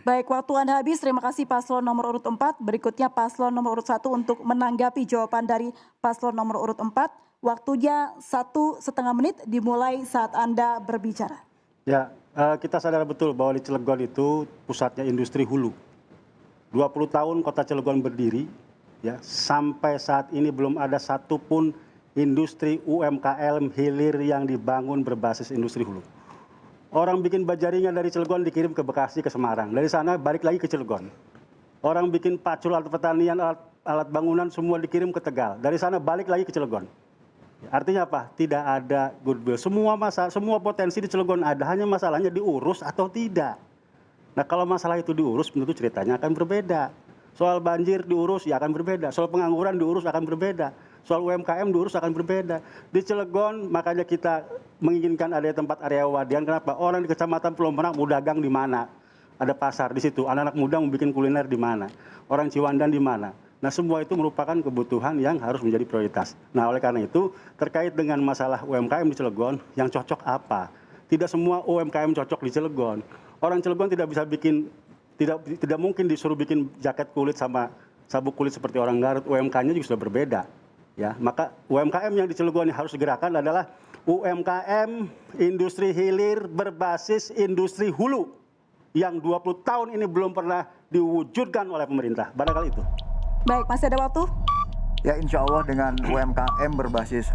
[SPEAKER 1] Baik, waktu Anda habis. Terima kasih Paslon nomor urut 4. Berikutnya Paslon nomor urut 1 untuk menanggapi jawaban dari Paslon nomor urut 4. Waktunya 1,5 menit dimulai saat Anda berbicara.
[SPEAKER 2] Ya, kita sadar betul bahwa di Cilegon itu pusatnya industri hulu. 20 tahun Kota Cilegon berdiri, ya, sampai saat ini belum ada satupun industri UMKM hilir yang dibangun berbasis industri hulu. Orang bikin bajaringan dari Cilegon dikirim ke Bekasi, ke Semarang. Dari sana balik lagi ke Cilegon. Orang bikin pacul alat pertanian, alat bangunan semua dikirim ke Tegal. Dari sana balik lagi ke Cilegon. Artinya apa? Tidak ada goodwill. Semua potensi di Cilegon ada, hanya masalahnya diurus atau tidak. Nah, kalau masalah itu diurus, tentu ceritanya akan berbeda. Soal banjir diurus, ya akan berbeda. Soal pengangguran diurus akan berbeda. Soal UMKM diurus akan berbeda. Di Cilegon, makanya kita menginginkan ada tempat area wadian. Kenapa? Orang di Kecamatan Pulau Merak mau dagang di mana? Ada pasar di situ. Anak-anak muda mau bikin kuliner di mana? Orang Ciwandan di mana? Nah, semua itu merupakan kebutuhan yang harus menjadi prioritas. Nah, oleh karena itu, terkait dengan masalah UMKM di Cilegon, yang cocok apa? Tidak semua UMKM cocok di Cilegon. Orang Cilegon tidak bisa bikin, tidak mungkin disuruh bikin jaket kulit sama sabuk kulit seperti orang Garut. UMK-nya juga sudah berbeda. Ya, maka UMKM yang di Cilegon harus digerakan adalah UMKM industri hilir berbasis industri hulu yang 20 tahun ini belum pernah diwujudkan oleh pemerintah. Barangkali itu.
[SPEAKER 1] Baik, masih ada waktu?
[SPEAKER 3] Ya, insya Allah dengan UMKM berbasis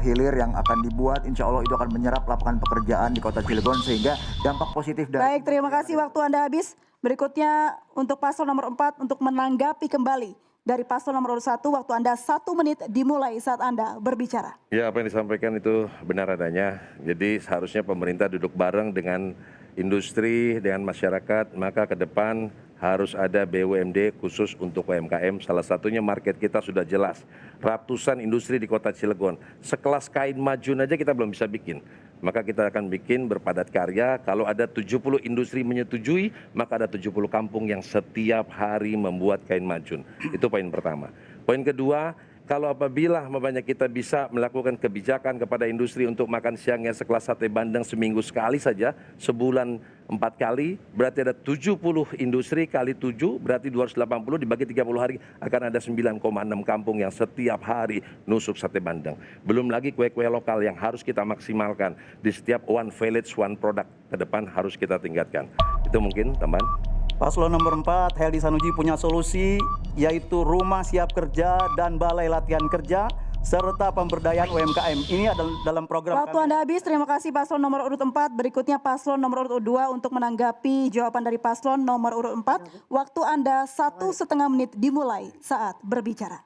[SPEAKER 3] hilir yang akan dibuat, insya Allah itu akan menyerap lapangan pekerjaan di Kota Cilegon sehingga dampak positif dari...
[SPEAKER 1] Baik, terima kasih, waktu Anda habis. Berikutnya untuk paslon nomor 4 untuk menanggapi kembali dari paslon nomor 1, waktu Anda 1 menit dimulai saat Anda berbicara.
[SPEAKER 10] Ya, apa yang disampaikan itu benar adanya. Jadi seharusnya pemerintah duduk bareng dengan industri, dengan masyarakat, maka ke depan harus ada BUMD khusus untuk UMKM. Salah satunya market kita sudah jelas. Ratusan industri di Kota Cilegon. Sekelas kain majun aja kita belum bisa bikin. Maka kita akan bikin berpadat karya. Kalau ada 70 industri menyetujui, maka ada 70 kampung yang setiap hari membuat kain majun. Itu poin pertama. Poin kedua, Kalau apabila kita bisa melakukan kebijakan kepada industri untuk makan siangnya sekelas sate bandeng seminggu sekali saja, sebulan 4 kali, berarti ada 70 industri kali 7, berarti 280 dibagi 30 hari, akan ada 9,6 kampung yang setiap hari nusuk sate bandeng. Belum lagi kue-kue lokal yang harus kita maksimalkan. Di setiap one village, one product ke depan harus kita tingkatkan. Itu mungkin tambahan.
[SPEAKER 7] Paslon nomor 4, Heldi Sanuji punya solusi, yaitu rumah siap kerja dan balai latihan kerja, serta pemberdayaan UMKM. Ini adalah dalam program
[SPEAKER 1] Waktu Anda habis, terima kasih paslon nomor urut 4. Berikutnya paslon nomor urut 2 untuk menanggapi jawaban dari paslon nomor urut 4. Waktu Anda 1,5 menit dimulai saat berbicara.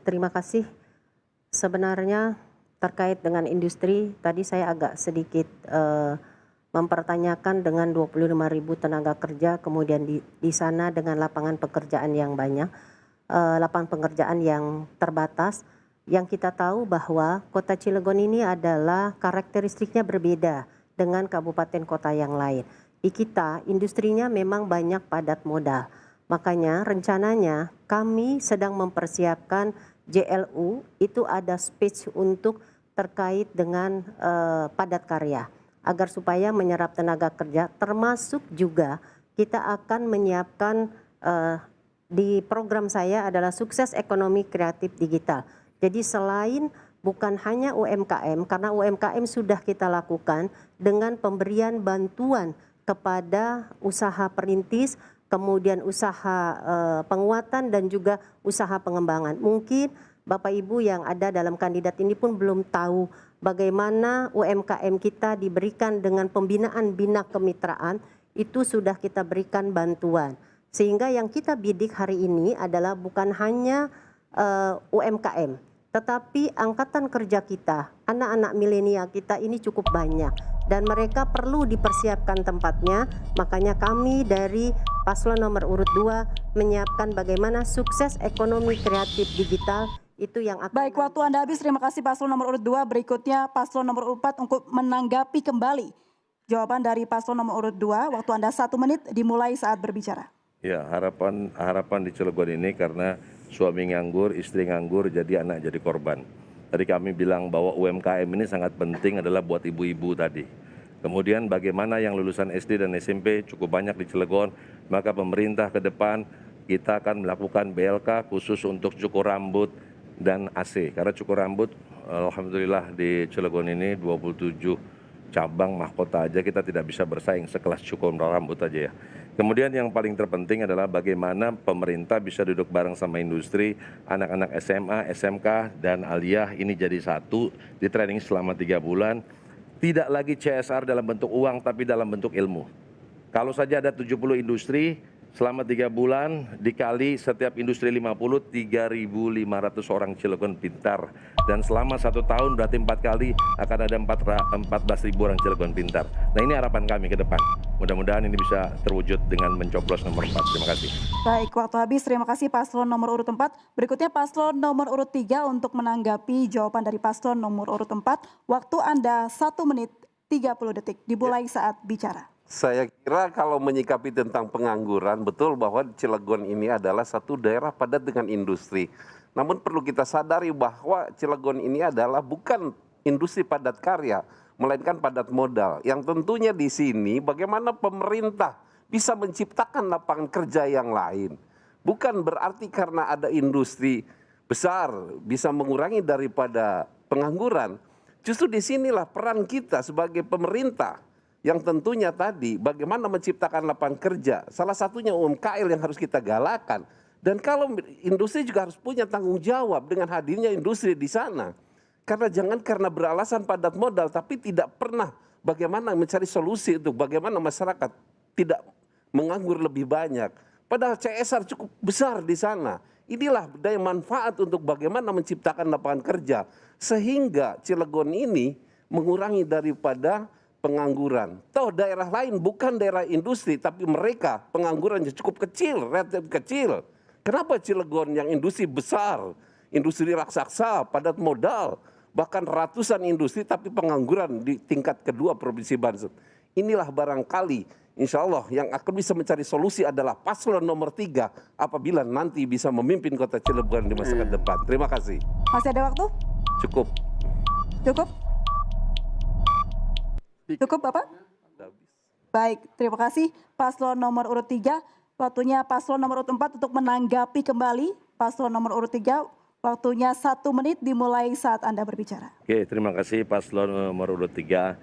[SPEAKER 4] Terima kasih. Sebenarnya terkait dengan industri, tadi saya agak sedikit mempertanyakan dengan 25.000 tenaga kerja, kemudian di sana dengan lapangan pekerjaan yang banyak, lapangan pekerjaan yang terbatas. Yang kita tahu bahwa Kota Cilegon ini adalah karakteristiknya berbeda dengan kabupaten kota yang lain. Di kita industrinya memang banyak padat modal. Makanya rencananya kami sedang mempersiapkan JLU, itu ada speech untuk terkait dengan padat karya, agar supaya menyerap tenaga kerja, termasuk juga kita akan menyiapkan di program saya adalah sukses ekonomi kreatif digital. Jadi selain bukan hanya UMKM, karena UMKM sudah kita lakukan dengan pemberian bantuan kepada usaha perintis, kemudian usaha penguatan dan juga usaha pengembangan. Mungkin Bapak Ibu yang ada dalam kandidat ini pun belum tahu bagaimana UMKM kita diberikan dengan pembinaan bina kemitraan, itu sudah kita berikan bantuan. Sehingga yang kita bidik hari ini adalah bukan hanya UMKM, tetapi angkatan kerja kita, anak-anak milenial kita ini cukup banyak. Dan mereka perlu dipersiapkan tempatnya, makanya kami dari paslon nomor urut 2 menyiapkan bagaimana sukses ekonomi kreatif digital. Itu yang akan.
[SPEAKER 1] Baik, waktu Anda habis. Terima kasih paslon nomor urut 2. Berikutnya paslon nomor urut 4 untuk menanggapi kembali jawaban dari paslon nomor urut 2. Waktu Anda 1 menit dimulai saat berbicara.
[SPEAKER 10] Ya, harapan di Cilegon ini karena suami nganggur, istri nganggur, jadi anak jadi korban. Tadi kami bilang bahwa UMKM ini sangat penting adalah buat ibu-ibu tadi. Kemudian bagaimana yang lulusan SD dan SMP cukup banyak di Cilegon, maka pemerintah ke depan kita akan melakukan BLK khusus untuk cukur rambut dan AC. Karena cukur rambut, alhamdulillah di Cilegon ini 27 cabang mahkota aja kita tidak bisa bersaing sekelas cukur rambut aja ya. Kemudian yang paling terpenting adalah bagaimana pemerintah bisa duduk bareng sama industri, anak-anak SMA, SMK, dan aliyah ini jadi satu, di training selama 3 bulan. Tidak lagi CSR dalam bentuk uang, tapi dalam bentuk ilmu. Kalau saja ada 70 industri, selama 3 bulan dikali setiap industri 50, 3.500 orang Cilegon pintar. Dan selama 1 tahun berarti 4 kali akan ada 14.000 orang Cilegon pintar. Nah ini harapan kami ke depan. Mudah-mudahan ini bisa terwujud dengan mencoblos nomor 4. Terima kasih.
[SPEAKER 1] Baik, waktu habis. Terima kasih paslon nomor urut 4. Berikutnya paslon nomor urut 3 untuk menanggapi jawaban dari paslon nomor urut 4. Waktu Anda 1 menit 30 detik. Dimulai saat bicara.
[SPEAKER 5] Saya kira kalau menyikapi tentang pengangguran, betul bahwa Cilegon ini adalah satu daerah padat dengan industri. Namun perlu kita sadari bahwa Cilegon ini adalah bukan industri padat karya, melainkan padat modal. Yang tentunya di sini bagaimana pemerintah bisa menciptakan lapangan kerja yang lain. Bukan berarti karena ada industri besar bisa mengurangi daripada pengangguran. Justru disinilah peran kita sebagai pemerintah. Yang tentunya tadi bagaimana menciptakan lapangan kerja, salah satunya UMKM yang harus kita galakan. Dan kalau industri juga harus punya tanggung jawab dengan hadirnya industri di sana. Karena jangan karena beralasan padat modal tapi tidak pernah bagaimana mencari solusi untuk bagaimana masyarakat tidak menganggur lebih banyak. Padahal CSR cukup besar di sana. Inilah daya manfaat untuk bagaimana menciptakan lapangan kerja. Sehingga Cilegon ini mengurangi daripada pengangguran. Toh daerah lain bukan daerah industri, tapi mereka penganggurannya cukup kecil, relatif kecil. Kenapa Cilegon yang industri besar, industri raksasa, padat modal, bahkan ratusan industri, tapi pengangguran di tingkat kedua Provinsi Banten. Inilah barangkali insya Allah yang akan bisa mencari solusi adalah paslon nomor 3 apabila nanti bisa memimpin Kota Cilegon di masa depan. Terima kasih.
[SPEAKER 1] Masih ada waktu?
[SPEAKER 5] Cukup.
[SPEAKER 1] Cukup? Cukup Bapak? Baik, terima kasih paslon nomor urut 3. Waktunya paslon nomor urut 4 untuk menanggapi kembali. Paslon nomor urut 3, waktunya 1 menit dimulai saat Anda berbicara.
[SPEAKER 10] Oke, terima kasih paslon nomor urut 3.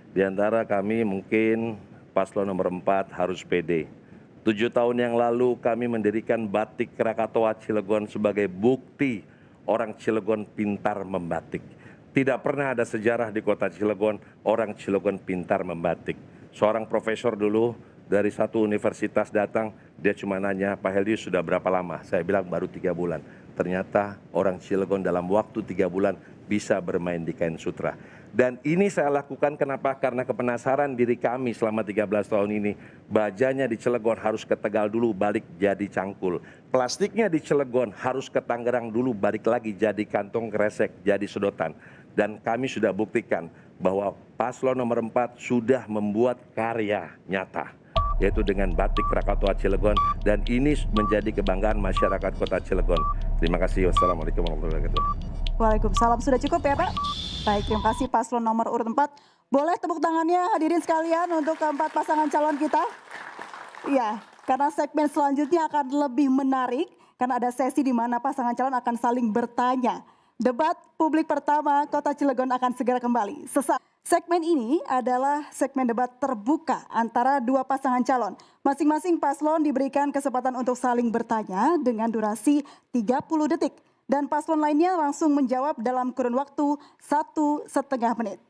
[SPEAKER 10] Di antara kami mungkin paslon nomor 4 harus pede. 7 tahun yang lalu kami mendirikan Batik Krakatau Cilegon sebagai bukti orang Cilegon pintar membatik. Tidak pernah ada sejarah di Kota Cilegon orang Cilegon pintar membatik. Seorang profesor dulu dari satu universitas datang, dia cuma nanya, Pak Heldius sudah berapa lama? Saya bilang baru 3 bulan. Ternyata orang Cilegon dalam waktu 3 bulan bisa bermain di kain sutra. Dan ini saya lakukan kenapa? Karena kepenasaran diri kami selama 13 tahun ini. Bajanya di Cilegon harus ke Tegal dulu, balik jadi cangkul. Plastiknya di Cilegon harus ke Tangerang dulu, balik lagi jadi kantong kresek, jadi sedotan. Dan kami sudah buktikan bahwa paslon nomor 4 sudah membuat karya nyata, yaitu dengan Batik Krakatau Cilegon, dan ini menjadi kebanggaan masyarakat Kota Cilegon. Terima kasih. Wassalamualaikum warahmatullahi wabarakatuh.
[SPEAKER 1] Waalaikumsalam. Sudah cukup ya Pak? Baik, terima kasih paslon nomor urut 4. Boleh tepuk tangannya hadirin sekalian untuk keempat pasangan calon kita? Iya, karena segmen selanjutnya akan lebih menarik, karena ada sesi di mana pasangan calon akan saling bertanya. Debat publik pertama Kota Cilegon akan segera kembali. Segmen ini adalah segmen debat terbuka antara dua pasangan calon. Masing-masing paslon diberikan kesempatan untuk saling bertanya dengan durasi 30 detik. Dan paslon lainnya langsung menjawab dalam kurun waktu 1,5 menit.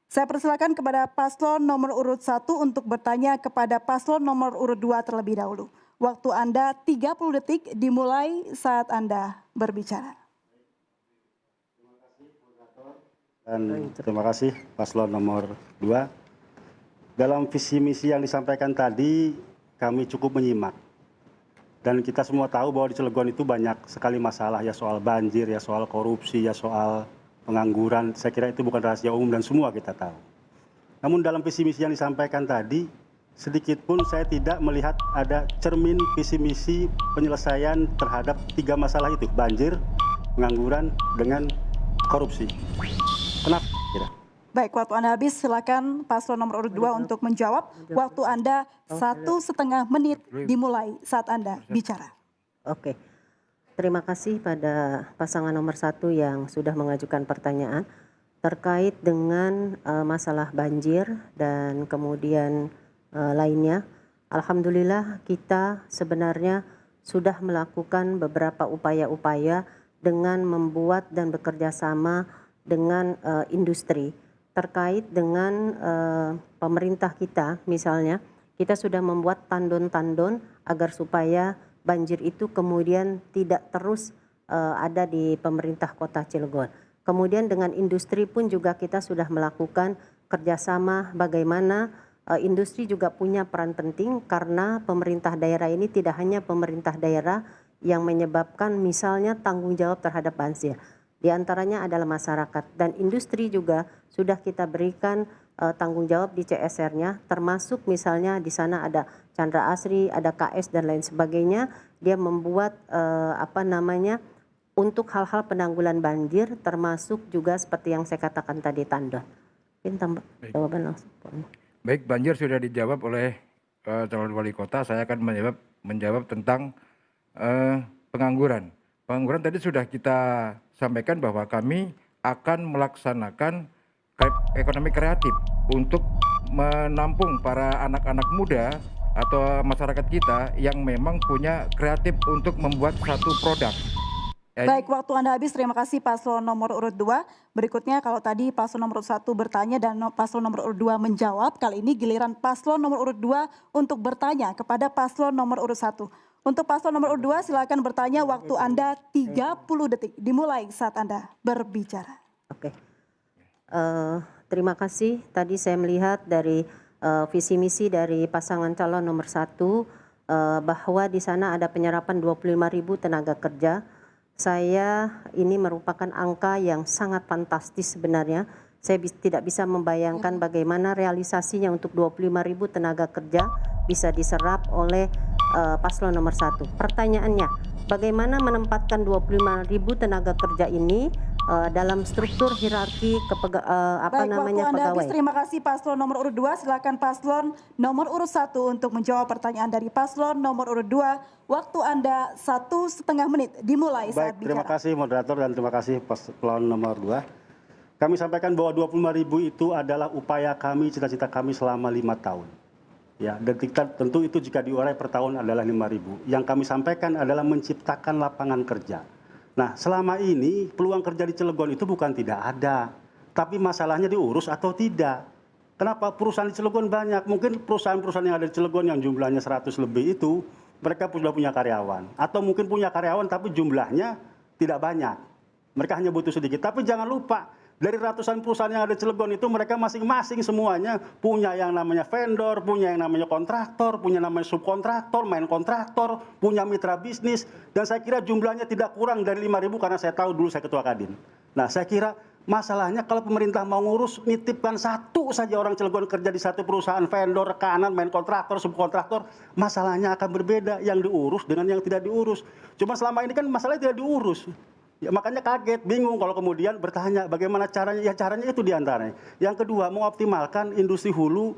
[SPEAKER 1] Saya persilakan kepada paslon nomor urut 1 untuk bertanya kepada paslon nomor urut 2 terlebih dahulu. Waktu Anda 30 detik dimulai saat Anda berbicara.
[SPEAKER 2] Dan terima kasih paslon nomor 2. Dalam visi misi yang disampaikan tadi, kami cukup menyimak. Dan kita semua tahu bahwa di Cilegon itu banyak sekali masalah, ya soal banjir, ya soal korupsi, ya soal pengangguran. Saya kira itu bukan rahasia umum dan semua kita tahu. Namun dalam visi misi yang disampaikan tadi, sedikit pun saya tidak melihat ada cermin visi misi penyelesaian terhadap 3 masalah itu, banjir, pengangguran, dengan korupsi. Kenapa? Kira.
[SPEAKER 1] Baik, waktu Anda habis, silakan paslon nomor urut 2 untuk menjawab. Waktu Anda 1,5 menit dimulai saat Anda bicara.
[SPEAKER 4] Oke, terima kasih pada pasangan nomor 1 yang sudah mengajukan pertanyaan terkait dengan masalah banjir dan kemudian lainnya. Alhamdulillah kita sebenarnya sudah melakukan beberapa upaya-upaya dengan membuat dan bekerja sama dengan industri terkait dengan pemerintah kita. Misalnya kita sudah membuat tandon-tandon agar supaya banjir itu kemudian tidak terus ada di pemerintah Kota Cilegon. Kemudian dengan industri pun juga kita sudah melakukan kerjasama bagaimana industri juga punya peran penting, karena pemerintah daerah ini tidak hanya pemerintah daerah yang menyebabkan misalnya tanggung jawab terhadap banjir. Di antaranya adalah masyarakat, dan industri juga sudah kita berikan tanggung jawab di CSR-nya, termasuk misalnya di sana ada Chandra Asri, ada KS dan lain sebagainya. Dia membuat untuk hal-hal penanggulan banjir, termasuk juga seperti yang saya katakan tadi tandon. Tambah jawaban langsung.
[SPEAKER 8] Baik, banjir sudah dijawab oleh calon wali kota. Saya akan menjawab tentang pengangguran. Pengangguran tadi sudah kita sampaikan bahwa kami akan melaksanakan ekonomi kreatif untuk menampung para anak-anak muda atau masyarakat kita yang memang punya kreatif untuk membuat satu produk.
[SPEAKER 1] Baik, waktu Anda habis. Terima kasih paslon nomor urut 2. Berikutnya kalau tadi paslon nomor urut 1 bertanya dan paslon nomor urut 2 menjawab, kali ini giliran paslon nomor urut 2 untuk bertanya kepada paslon nomor urut 1. Untuk paslon nomor urut 2 silakan bertanya, waktu Anda 30 detik dimulai saat Anda berbicara.
[SPEAKER 4] Oke. Terima kasih. Tadi saya melihat dari visi misi dari pasangan calon nomor 1 bahwa di sana ada penyerapan 25.000 tenaga kerja. Ini merupakan angka yang sangat fantastis sebenarnya, Saya tidak bisa membayangkan bagaimana realisasinya untuk 25.000 tenaga kerja bisa diserap oleh paslon nomor 1. Pertanyaannya, bagaimana menempatkan 25.000 tenaga kerja ini dalam struktur hierarki
[SPEAKER 1] Baik, waktu Anda habis.
[SPEAKER 4] pegawai?
[SPEAKER 1] Terima kasih paslon nomor urut 2. Silakan paslon nomor urut 1 untuk menjawab pertanyaan dari paslon nomor urut 2. Waktu Anda 1,5 menit dimulai saat
[SPEAKER 2] Baik, terima
[SPEAKER 1] bicara.
[SPEAKER 2] kasih moderator dan terima kasih paslon nomor 2. Kami sampaikan bahwa 25.000 itu adalah upaya kami, cita-cita kami selama 5 tahun. Ya, dan tentu itu jika diurai per tahun adalah 5.000. Yang kami sampaikan adalah menciptakan lapangan kerja. Nah, selama ini peluang kerja di Cilegon itu bukan tidak ada, tapi masalahnya diurus atau tidak. Kenapa? Perusahaan di Cilegon banyak. Mungkin perusahaan-perusahaan yang ada di Cilegon yang jumlahnya 100 lebih itu, mereka sudah punya karyawan. Atau mungkin punya karyawan tapi jumlahnya tidak banyak. Mereka hanya butuh sedikit. Tapi jangan lupa, dari ratusan perusahaan yang ada di Cilegon itu mereka masing-masing semuanya punya yang namanya vendor, punya yang namanya kontraktor, punya namanya subkontraktor, main kontraktor, punya mitra bisnis. Dan saya kira jumlahnya tidak kurang dari 5.000 karena saya tahu dulu saya ketua Kadin. Nah, saya kira masalahnya kalau pemerintah mau ngurus, nitipkan satu saja orang Cilegon kerja di satu perusahaan vendor, rekanan, main kontraktor, subkontraktor, masalahnya akan berbeda yang diurus dengan yang tidak diurus. Cuma selama ini kan masalahnya tidak diurus. Ya, makanya kaget, bingung kalau kemudian bertanya bagaimana caranya. Ya caranya itu diantaranya. Yang kedua, mengoptimalkan industri hulu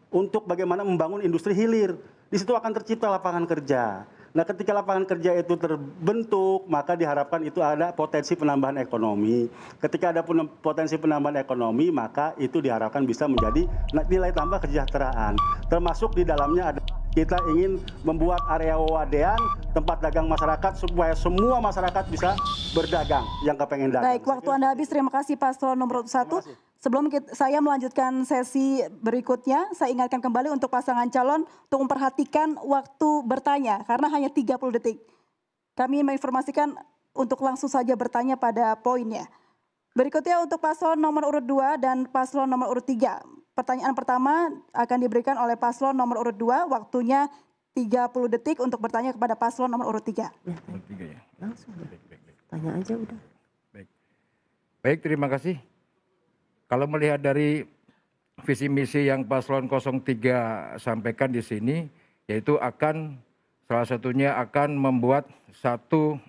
[SPEAKER 2] untuk bagaimana membangun industri hilir. Di situ akan tercipta lapangan kerja. Nah, ketika lapangan kerja itu terbentuk, maka diharapkan itu ada potensi penambahan ekonomi. Ketika ada potensi penambahan ekonomi, maka itu diharapkan bisa menjadi nilai tambah kesejahteraan. Termasuk di dalamnya ada kita ingin membuat area wadean, tempat dagang masyarakat supaya semua masyarakat bisa berdagang yang kepengen dagang.
[SPEAKER 1] Baik, waktu Anda habis. Terima kasih paslon nomor 1. Sebelum saya melanjutkan sesi berikutnya, saya ingatkan kembali untuk pasangan calon untuk memperhatikan waktu bertanya karena hanya 30 detik. Kami menginformasikan untuk langsung saja bertanya pada poinnya. Berikutnya untuk paslon nomor urut 2 dan paslon nomor urut 3. Pertanyaan pertama akan diberikan oleh paslon nomor urut 2, waktunya 30 detik untuk bertanya kepada paslon nomor urut 3.
[SPEAKER 8] Ya.
[SPEAKER 4] Langsung, tanya aja udah.
[SPEAKER 8] Baik, terima kasih. Kalau melihat dari visi misi yang paslon 03 sampaikan di sini, yaitu akan salah satunya akan membuat satu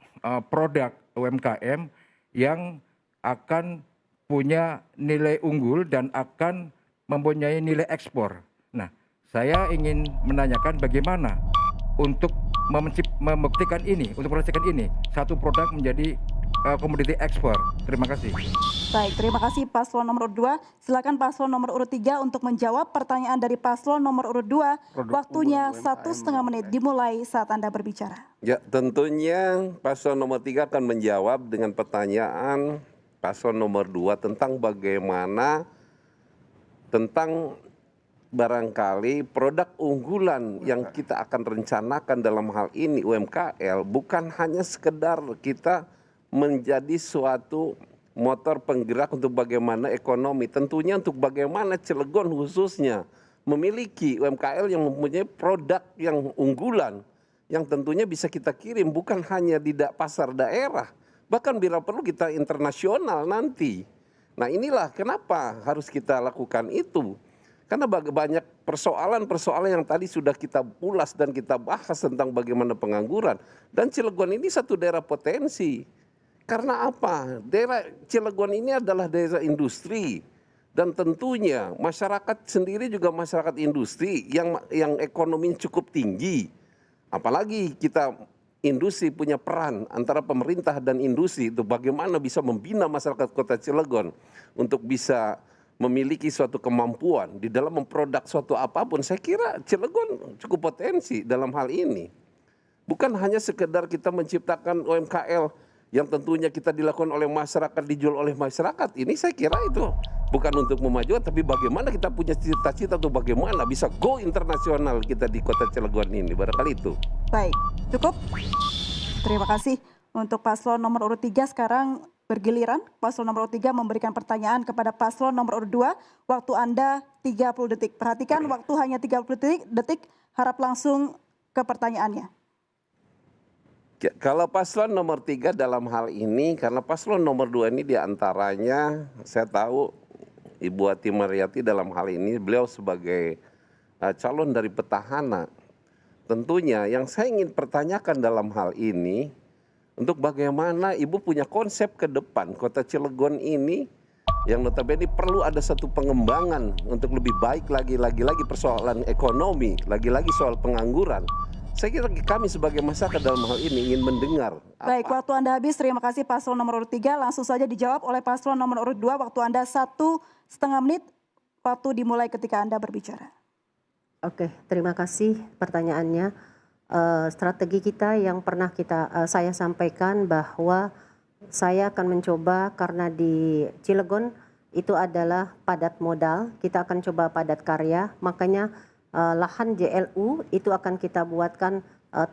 [SPEAKER 8] produk UMKM yang akan punya nilai unggul dan akan mempunyai nilai ekspor. Nah, saya ingin menanyakan bagaimana untuk membuktikan ini, untuk memastikan ini satu produk menjadi komoditi ekspor. Terima kasih.
[SPEAKER 1] Baik, terima kasih paslon nomor urut 2. Silakan paslon nomor urut 3 untuk menjawab pertanyaan dari paslon nomor urut 2. Waktunya 1,5 menit dimulai saat Anda berbicara.
[SPEAKER 5] Ya, tentunya paslon nomor 3 akan menjawab dengan pertanyaan paslon nomor 2 tentang bagaimana tentang barangkali produk unggulan yang kita akan rencanakan dalam hal ini UMKM bukan hanya sekedar kita menjadi suatu motor penggerak untuk bagaimana ekonomi, tentunya untuk bagaimana Cilegon khususnya memiliki UMKM yang mempunyai produk yang unggulan yang tentunya bisa kita kirim bukan hanya di pasar daerah, bahkan bila perlu kita internasional nanti. Nah, inilah kenapa harus kita lakukan itu. Karena banyak persoalan-persoalan yang tadi sudah kita ulas dan kita bahas tentang bagaimana pengangguran. Dan Cilegon ini satu daerah potensi. Karena apa? Daerah Cilegon ini adalah daerah industri. Dan tentunya masyarakat sendiri juga masyarakat industri yang ekonominya cukup tinggi. Apalagi kita industri punya peran antara pemerintah dan industri itu bagaimana bisa membina masyarakat kota Cilegon untuk bisa memiliki suatu kemampuan di dalam memproduk suatu apapun. Saya kira Cilegon cukup potensi dalam hal ini. Bukan hanya sekedar kita menciptakan UMKM yang tentunya kita dilakukan oleh masyarakat, dijual oleh masyarakat. Ini saya kira itu bukan untuk memajukan, tapi bagaimana kita punya cita-cita atau bagaimana bisa go internasional kita di kota Cilegon ini. Barangkali itu.
[SPEAKER 1] Baik, cukup. Terima kasih. Untuk paslon nomor urut 3 sekarang bergiliran. Paslon nomor urut 3 memberikan pertanyaan kepada paslon nomor urut 2. Waktu Anda 30 detik. Perhatikan waktu hanya 30 detik. Harap langsung ke pertanyaannya.
[SPEAKER 5] Kalau paslon nomor 3 dalam hal ini, karena paslon nomor 2 ini diantaranya saya tahu Ibu Ati Mariati dalam hal ini beliau sebagai calon dari petahana. Tentunya yang saya ingin pertanyakan dalam hal ini, untuk bagaimana Ibu punya konsep ke depan Kota Cilegon ini yang notabene perlu ada satu pengembangan untuk lebih baik lagi persoalan ekonomi, lagi-lagi soal pengangguran. Saya kira kami sebagai masyarakat dalam hal ini ingin mendengar.
[SPEAKER 1] Baik, waktu Anda habis. Terima kasih paslon nomor urut 3. Langsung saja dijawab oleh paslon nomor urut 2. Waktu Anda 1,5 menit. Waktu dimulai ketika Anda berbicara.
[SPEAKER 4] Oke, terima kasih pertanyaannya. Strategi kita yang pernah saya sampaikan bahwa saya akan mencoba, karena di Cilegon itu adalah padat modal, kita akan coba padat karya, makanya lahan JLU itu akan kita buatkan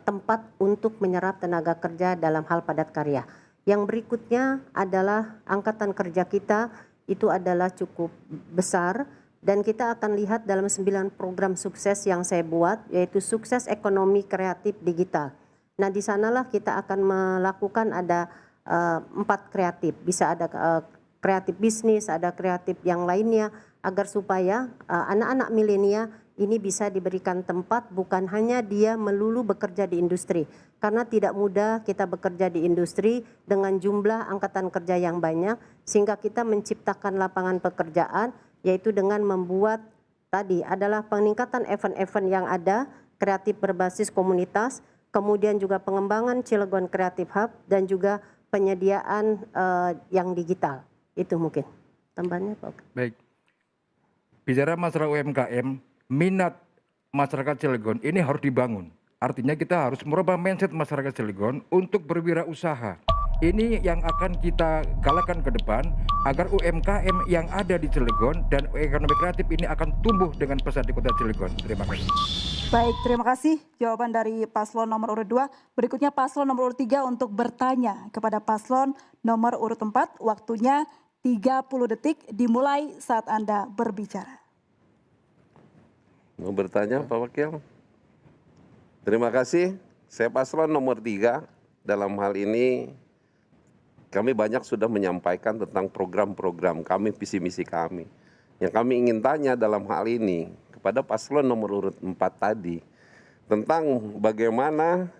[SPEAKER 4] tempat untuk menyerap tenaga kerja dalam hal padat karya. Yang berikutnya adalah angkatan kerja kita itu adalah cukup besar, dan kita akan lihat dalam 9 program sukses yang saya buat, yaitu sukses ekonomi kreatif digital. Nah, di sanalah kita akan melakukan ada 4 kreatif, bisa ada kreatif bisnis, ada kreatif yang lainnya, agar supaya anak-anak milenial ini bisa diberikan tempat, bukan hanya dia melulu bekerja di industri. Karena tidak mudah kita bekerja di industri dengan jumlah angkatan kerja yang banyak, sehingga kita menciptakan lapangan pekerjaan, yaitu dengan membuat tadi adalah peningkatan event-event yang ada, kreatif berbasis komunitas, kemudian juga pengembangan Cilegon Creative Hub, dan juga penyediaan yang digital. Itu mungkin tambahannya, Pak.
[SPEAKER 8] Baik. Bicara masalah UMKM, minat masyarakat Cilegon ini harus dibangun. Artinya kita harus merubah mindset masyarakat Cilegon untuk berwirausaha. Ini yang akan kita galakan ke depan agar UMKM yang ada di Cilegon dan ekonomi kreatif ini akan tumbuh dengan pesat di Kota Cilegon. Terima kasih.
[SPEAKER 1] Baik, terima kasih jawaban dari paslon nomor urut 2. Berikutnya paslon nomor urut 3 untuk bertanya kepada paslon nomor urut 4. Waktunya 30 detik dimulai saat Anda berbicara.
[SPEAKER 5] Mau bertanya Pak Wakil? Terima kasih. Saya paslon nomor 3. Dalam hal ini kami banyak sudah menyampaikan tentang program-program kami, visi misi kami. Yang kami ingin tanya dalam hal ini kepada paslon nomor urut 4 tadi tentang bagaimana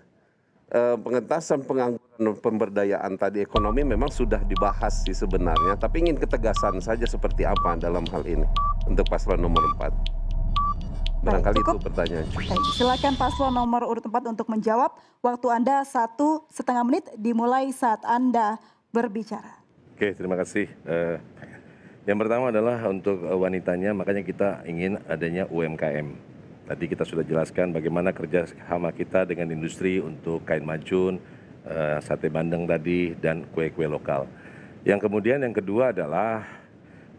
[SPEAKER 5] pengentasan pengangguran dan pemberdayaan tadi ekonomi memang sudah dibahas sih sebenarnya, tapi ingin ketegasan saja seperti apa dalam hal ini untuk paslon nomor 4. Barangkali
[SPEAKER 1] Baik,
[SPEAKER 5] itu pertanyaan.
[SPEAKER 1] Baik, silakan paslon nomor urut 4 untuk menjawab. Waktu Anda 1,5 menit dimulai saat Anda berbicara.
[SPEAKER 10] Oke, terima kasih. Yang pertama adalah untuk wanitanya, makanya kita ingin adanya UMKM. Tadi kita sudah jelaskan bagaimana kerjasama kita dengan industri untuk kain majun, sate bandeng tadi, dan kue-kue lokal. Yang kemudian yang kedua adalah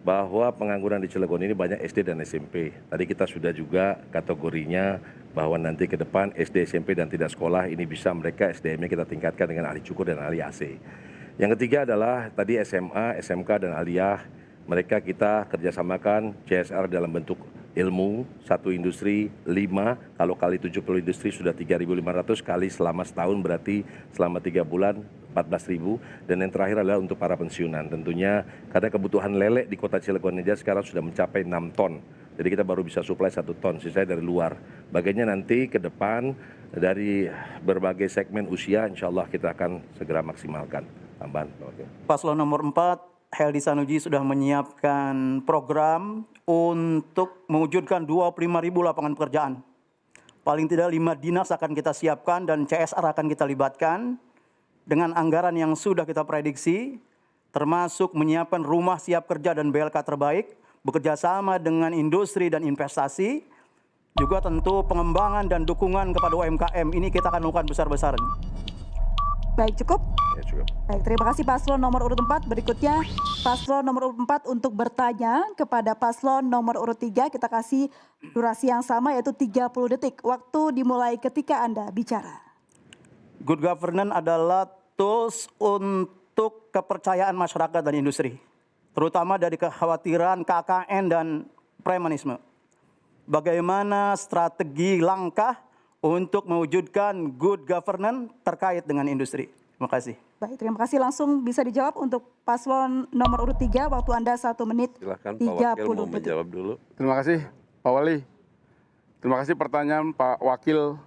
[SPEAKER 10] bahwa pengangguran di Cilegon ini banyak SD dan SMP. Tadi kita sudah juga kategorinya bahwa nanti ke depan SD, SMP dan tidak sekolah ini bisa mereka SDM-nya kita tingkatkan dengan ahli cukur dan ahli AC. Yang ketiga adalah tadi SMA, SMK dan aliyah, mereka kita kerjasamakan CSR dalam bentuk ilmu, 1 industri 5, kalau kali 70 industri sudah 3.500 kali selama setahun berarti selama 3 bulan 14.000, dan yang terakhir adalah untuk para pensiunan. Tentunya karena kebutuhan lele di Kota Cilegon aja sekarang sudah mencapai 6 ton. Jadi kita baru bisa suplai 1 ton, sisanya dari luar. Bagiannya nanti ke depan dari berbagai segmen usia insya Allah kita akan segera maksimalkan. Tambahan.
[SPEAKER 7] Paslon nomor 4, Heldi Sanuji sudah menyiapkan program untuk mewujudkan 25.000 lapangan pekerjaan. Paling tidak 5 dinas akan kita siapkan dan CSR akan kita libatkan dengan anggaran yang sudah kita prediksi, termasuk menyiapkan rumah siap kerja dan BLK terbaik, bekerja sama dengan industri dan investasi, juga tentu pengembangan dan dukungan kepada UMKM. Ini kita akan lakukan besar-besaran.
[SPEAKER 1] Baik, cukup?
[SPEAKER 10] Ya, cukup.
[SPEAKER 1] Baik, terima kasih paslon nomor urut 4. Berikutnya paslon nomor urut 4 untuk bertanya kepada paslon nomor urut 3. Kita kasih durasi yang sama yaitu 30 detik. Waktu dimulai ketika Anda bicara.
[SPEAKER 7] Good governance adalah tools untuk kepercayaan masyarakat dan industri, terutama dari kekhawatiran KKN dan premanisme. Bagaimana strategi langkah untuk mewujudkan good governance terkait dengan industri? Terima kasih.
[SPEAKER 1] Baik, terima kasih. Langsung bisa dijawab untuk paslon nomor urut 3, waktu Anda 1 menit
[SPEAKER 5] Silakan Pak Wakil mau
[SPEAKER 1] 30 detik.
[SPEAKER 5] menjawab dulu.
[SPEAKER 9] Terima kasih Pak Wali. Terima kasih pertanyaan Pak Wakil.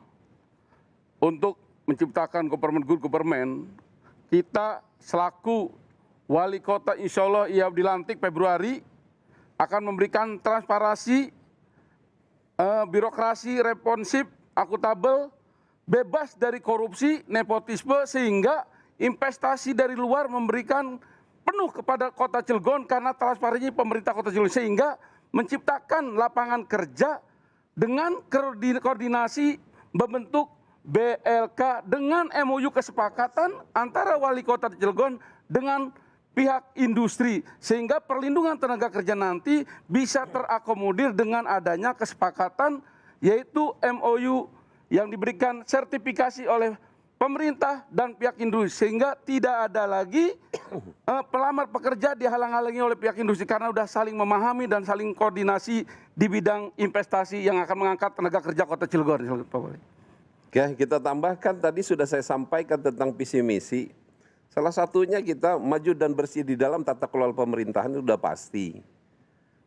[SPEAKER 9] Untuk menciptakan government good government, kita selaku wali kota insya Allah ia dilantik Februari akan memberikan transparansi, birokrasi responsif, akuntabel, bebas dari korupsi, nepotisme, sehingga investasi dari luar memberikan penuh kepada kota Cilegon karena transparansi pemerintah kota Cilegon, sehingga menciptakan lapangan kerja dengan koordinasi membentuk BLK dengan MOU kesepakatan antara wali kota Cilegon dengan pihak industri, sehingga perlindungan tenaga kerja nanti bisa terakomodir dengan adanya kesepakatan, yaitu MOU yang diberikan sertifikasi oleh pemerintah dan pihak industri, sehingga tidak ada lagi pelamar pekerja dihalang-halangi oleh pihak industri karena sudah saling memahami dan saling koordinasi di bidang investasi yang akan mengangkat tenaga kerja kota Cilegon.
[SPEAKER 5] Oke, kita tambahkan tadi sudah saya sampaikan tentang visi misi. Salah satunya kita maju dan bersih di dalam tata kelola pemerintahan itu sudah pasti.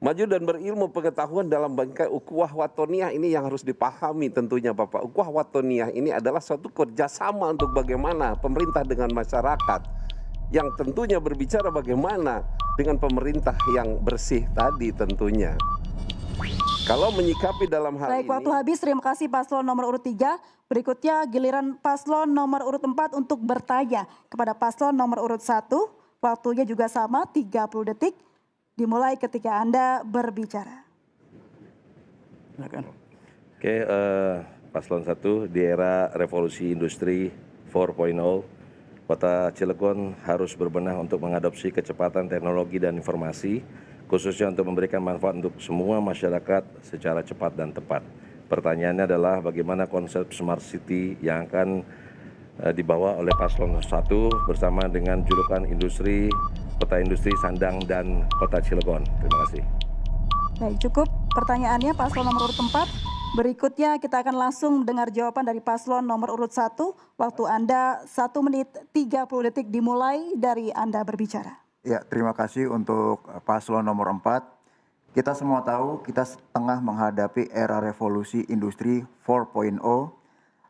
[SPEAKER 5] Maju dan berilmu pengetahuan dalam bingkai ukhuwah watoniyah ini yang harus dipahami tentunya Bapak. Ukhuwah watoniyah ini adalah suatu kerjasama untuk bagaimana pemerintah dengan masyarakat. Yang tentunya berbicara bagaimana dengan pemerintah yang bersih tadi tentunya. Kalau menyikapi dalam hal
[SPEAKER 1] Baik,
[SPEAKER 5] ini.
[SPEAKER 1] waktu habis. Terima kasih paslon nomor urut 3. Berikutnya giliran paslon nomor urut 4 untuk bertanya kepada paslon nomor urut 1. Waktunya juga sama, 30 detik. Dimulai ketika Anda berbicara.
[SPEAKER 10] Oke, paslon 1 di era revolusi industri 4.0, Kota Cilegon harus berbenah untuk mengadopsi kecepatan teknologi dan informasi, khususnya untuk memberikan manfaat untuk semua masyarakat secara cepat dan tepat. Pertanyaannya adalah bagaimana konsep Smart City yang akan dibawa oleh paslon 1 bersama dengan julukan industri, Kota Industri Sandang dan Kota Cilegon. Terima kasih.
[SPEAKER 1] Baik, cukup pertanyaannya paslon nomor urut 4. Berikutnya kita akan langsung dengar jawaban dari paslon nomor urut 1. Waktu Anda 1 menit 30 detik dimulai dari Anda berbicara.
[SPEAKER 3] Ya, terima kasih untuk paslon nomor 4. Kita semua tahu kita tengah menghadapi era revolusi industri 4.0.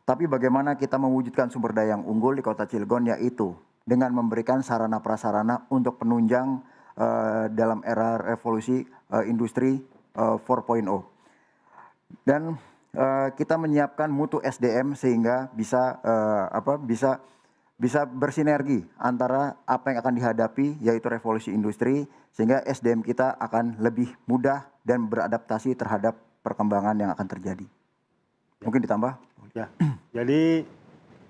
[SPEAKER 3] Tapi bagaimana kita mewujudkan sumber daya yang unggul di Kota Cilegon, yaitu dengan memberikan sarana prasarana untuk penunjang dalam era revolusi industri 4.0. Dan kita menyiapkan mutu SDM sehingga bisa bersinergi antara apa yang akan dihadapi yaitu revolusi industri, sehingga SDM kita akan lebih mudah dan beradaptasi terhadap perkembangan yang akan terjadi. Mungkin ditambah?
[SPEAKER 2] Ya, jadi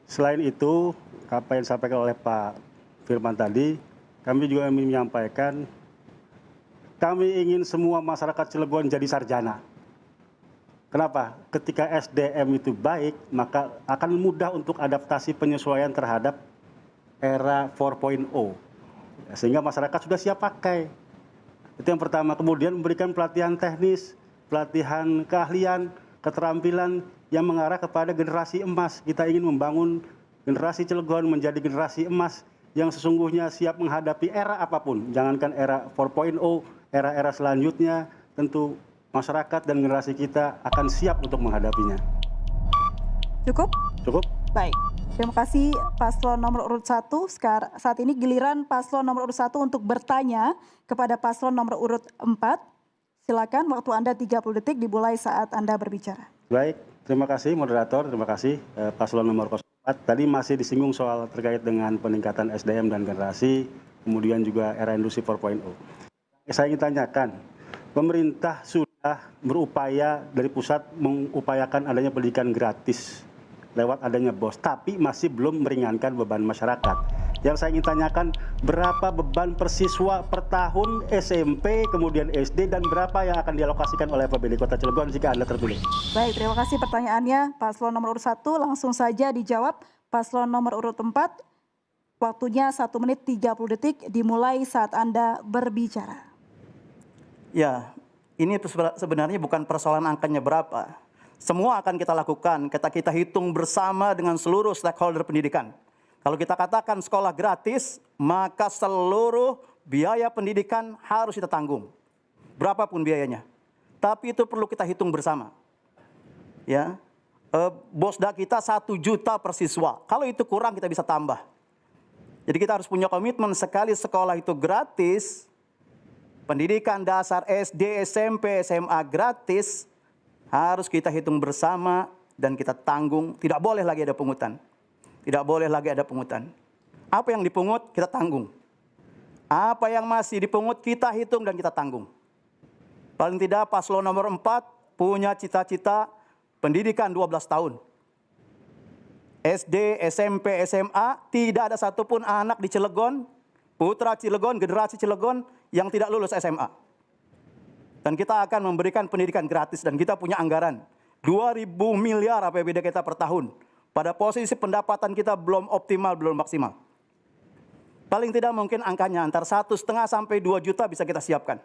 [SPEAKER 2] selain itu apa yang disampaikan oleh Pak Firman tadi, kami juga ingin menyampaikan kami ingin semua masyarakat Cilegon jadi sarjana. Kenapa? Ketika SDM itu baik, maka akan mudah untuk adaptasi penyesuaian terhadap era 4.0. Sehingga masyarakat sudah siap pakai. Itu yang pertama. Kemudian memberikan pelatihan teknis, pelatihan keahlian, keterampilan yang mengarah kepada generasi emas. Kita ingin membangun generasi Cilegon menjadi generasi emas yang sesungguhnya siap menghadapi era apapun. Jangankan era 4.0, era-era selanjutnya tentu masyarakat dan generasi kita akan siap untuk menghadapinya.
[SPEAKER 1] Cukup?
[SPEAKER 2] Cukup?
[SPEAKER 1] Baik. Terima kasih paslon nomor urut 1. Saat ini giliran paslon nomor urut 1 untuk bertanya kepada paslon nomor urut 4. Silakan, waktu Anda 30 detik dimulai saat Anda berbicara.
[SPEAKER 2] Baik, terima kasih moderator, terima kasih paslon nomor 04. Tadi masih disinggung soal terkait dengan peningkatan SDM dan generasi, kemudian juga era industri 4.0. Saya ingin tanyakan, pemerintah sudah berupaya dari pusat mengupayakan adanya pendidikan gratis lewat adanya BOS, tapi masih belum meringankan beban masyarakat. Yang saya ingin tanyakan, berapa beban per siswa per tahun SMP, kemudian SD, dan berapa yang akan dialokasikan oleh APBD Kota Cilegon jika Anda terpilih?
[SPEAKER 1] Baik, terima kasih pertanyaannya. Paslon nomor urut 1 langsung saja dijawab. Paslon nomor urut 4, waktunya 1 menit 30 detik dimulai saat Anda berbicara.
[SPEAKER 7] Ya, ini sebenarnya bukan persoalan angkanya berapa. Semua akan kita lakukan, kita hitung bersama dengan seluruh stakeholder pendidikan. Kalau kita katakan sekolah gratis, maka seluruh biaya pendidikan harus kita tanggung. Berapapun biayanya. Tapi itu perlu kita hitung bersama. Ya, Bosda kita 1 juta per siswa. Kalau itu kurang kita bisa tambah. Jadi kita harus punya komitmen sekali sekolah itu gratis, pendidikan dasar SD, SMP, SMA gratis, harus kita hitung bersama dan kita tanggung. Tidak boleh lagi ada pungutan. Tidak boleh lagi ada pungutan. Apa yang dipungut kita tanggung. Apa yang masih dipungut kita hitung dan kita tanggung. Paling tidak paslon nomor 4 punya cita-cita pendidikan 12 tahun. SD, SMP, SMA, tidak ada satupun anak di Cilegon, putra Cilegon, generasi Cilegon yang tidak lulus SMA. Dan kita akan memberikan pendidikan gratis dan kita punya anggaran 2.000 miliar APBD kita per tahun. Pada posisi pendapatan kita belum optimal, belum maksimal. Paling tidak mungkin angkanya antara 1,5 sampai 2 juta bisa kita siapkan.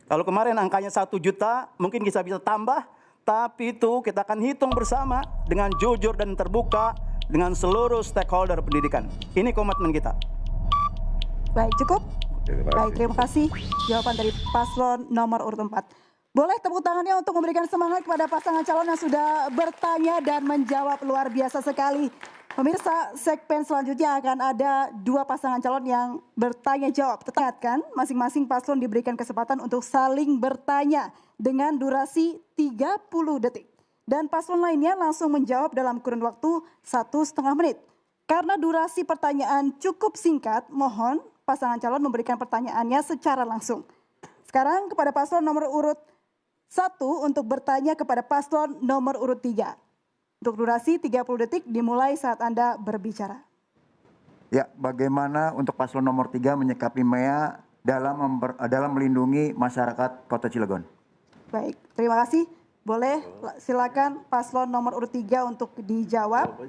[SPEAKER 7] Kalau kemarin angkanya 1 juta, mungkin kita bisa tambah, tapi itu kita akan hitung bersama dengan jujur dan terbuka dengan seluruh stakeholder pendidikan. Ini komitmen kita.
[SPEAKER 1] Baik, cukup? Baik, terima kasih jawaban dari paslon nomor urut 4. Boleh tepuk tangannya untuk memberikan semangat kepada pasangan calon yang sudah bertanya dan menjawab luar biasa sekali. Pemirsa, segmen selanjutnya akan ada 2 pasangan calon yang bertanya jawab. Tetapkan masing-masing paslon diberikan kesempatan untuk saling bertanya dengan durasi 30 detik. Dan paslon lainnya langsung menjawab dalam kurun waktu 1,5 menit. Karena durasi pertanyaan cukup singkat, mohon pasangan calon memberikan pertanyaannya secara langsung. Sekarang kepada paslon nomor urut 1 untuk bertanya kepada paslon nomor urut 3. Untuk durasi 30 detik dimulai saat Anda berbicara.
[SPEAKER 3] Ya, bagaimana untuk paslon nomor 3 menyikapi MEA dalam melindungi masyarakat Kota Cilegon?
[SPEAKER 1] Baik, terima kasih. Boleh silakan paslon nomor urut 3 untuk dijawab.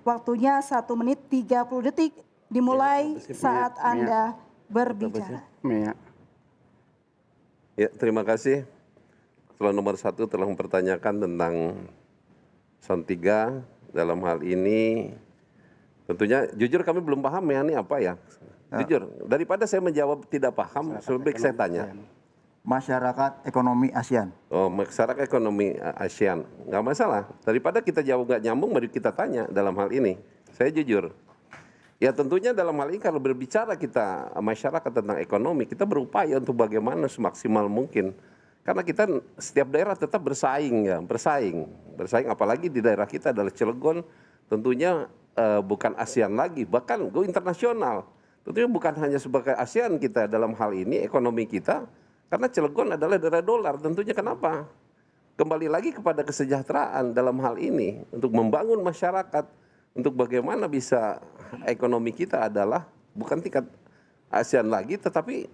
[SPEAKER 1] Waktunya 1 menit 30 detik dimulai saat Anda berbicara.
[SPEAKER 5] Ya, terima kasih. Paslon nomor 1 telah mempertanyakan tentang Son 3 dalam hal ini. Tentunya jujur kami belum paham ya ini apa ya. Jujur, daripada saya menjawab tidak paham, lebih baik saya tanya.
[SPEAKER 3] Masyarakat ekonomi ASEAN.
[SPEAKER 5] Oh, masyarakat ekonomi ASEAN. Nggak masalah. Daripada kita jawab nggak nyambung, mari kita tanya dalam hal ini. Saya jujur. Ya tentunya dalam hal ini kalau berbicara kita masyarakat tentang ekonomi, kita berupaya untuk bagaimana semaksimal mungkin. Karena kita setiap daerah tetap bersaing ya, bersaing apalagi di daerah kita adalah Cilegon, tentunya bukan ASEAN lagi, bahkan go internasional. Tentunya bukan hanya sebagai ASEAN kita dalam hal ini ekonomi kita, karena Cilegon adalah daerah dolar. Tentunya kenapa? Kembali lagi kepada kesejahteraan dalam hal ini untuk membangun masyarakat, untuk bagaimana bisa ekonomi kita adalah bukan tingkat ASEAN lagi, tetapi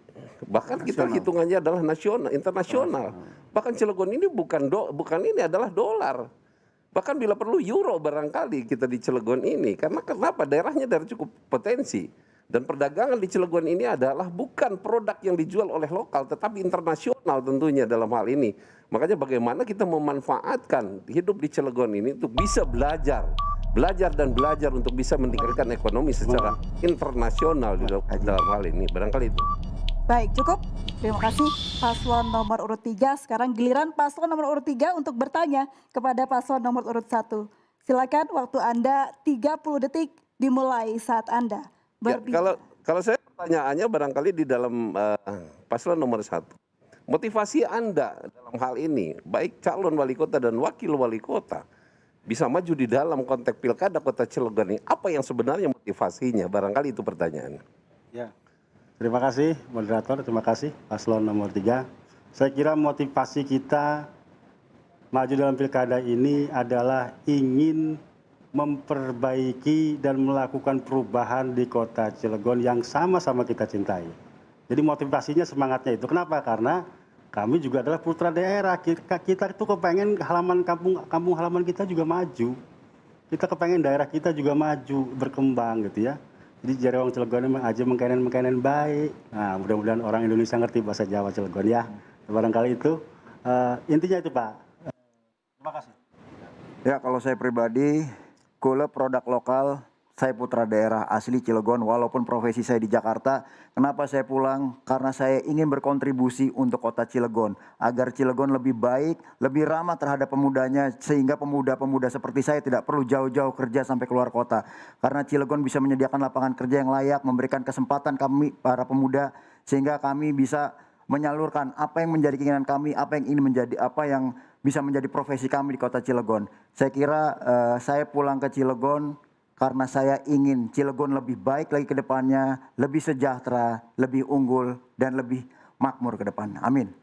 [SPEAKER 5] bahkan kita hitungannya adalah nasional, internasional. Bahkan Cilegon ini bukan ini adalah dolar. Bahkan bila perlu euro barangkali kita di Cilegon ini. Karena kenapa? Daerahnya daerah cukup potensi. Dan perdagangan di Cilegon ini adalah bukan produk yang dijual oleh lokal, tetapi internasional tentunya dalam hal ini. Makanya bagaimana kita memanfaatkan hidup di Cilegon ini untuk bisa belajar dan belajar untuk bisa meningkatkan ekonomi secara internasional di dalam hal ini. Barangkali itu.
[SPEAKER 1] Baik, cukup. Terima kasih paslon nomor urut 3. Sekarang giliran paslon nomor urut 3 untuk bertanya kepada paslon nomor urut 1. Silakan, waktu Anda 30 detik dimulai saat Anda berbicara.
[SPEAKER 5] Ya, kalau saya pertanyaannya barangkali di dalam paslon nomor 1. Motivasi Anda dalam hal ini, baik calon wali kota dan wakil wali kota, bisa maju di dalam konteks pilkada Kota Cilegon ini, apa yang sebenarnya motivasinya? Barangkali itu pertanyaannya.
[SPEAKER 2] Ya, terima kasih moderator, terima kasih paslon nomor 3. Saya kira motivasi kita maju dalam pilkada ini adalah ingin memperbaiki dan melakukan perubahan di Kota Cilegon yang sama-sama kita cintai. Jadi motivasinya, semangatnya itu. Kenapa? Karena kami juga adalah putra daerah. Kita itu kepengen kampung halaman kita juga maju. Kita kepengen daerah kita juga maju, berkembang gitu ya. Jadi jari orang Cilegon memang aja mengkainen baik. Nah, mudah-mudahan orang Indonesia ngerti bahasa Jawa Cilegon ya. Barangkali itu intinya itu Pak. Terima kasih.
[SPEAKER 3] Ya, kalau saya pribadi, kula produk lokal Saya putra daerah asli Cilegon, walaupun profesi saya di Jakarta. Kenapa saya pulang? Karena saya ingin berkontribusi untuk kota Cilegon. Agar Cilegon lebih baik, lebih ramah terhadap pemudanya. Sehingga pemuda-pemuda seperti saya tidak perlu jauh-jauh kerja sampai keluar kota. Karena Cilegon bisa menyediakan lapangan kerja yang layak, memberikan kesempatan kami para pemuda. Sehingga kami bisa menyalurkan apa yang menjadi keinginan kami, apa yang bisa menjadi profesi kami di kota Cilegon. Saya kira saya pulang ke Cilegon karena saya ingin Cilegon lebih baik lagi ke depannya, lebih sejahtera, lebih unggul, dan lebih makmur ke depannya. Amin.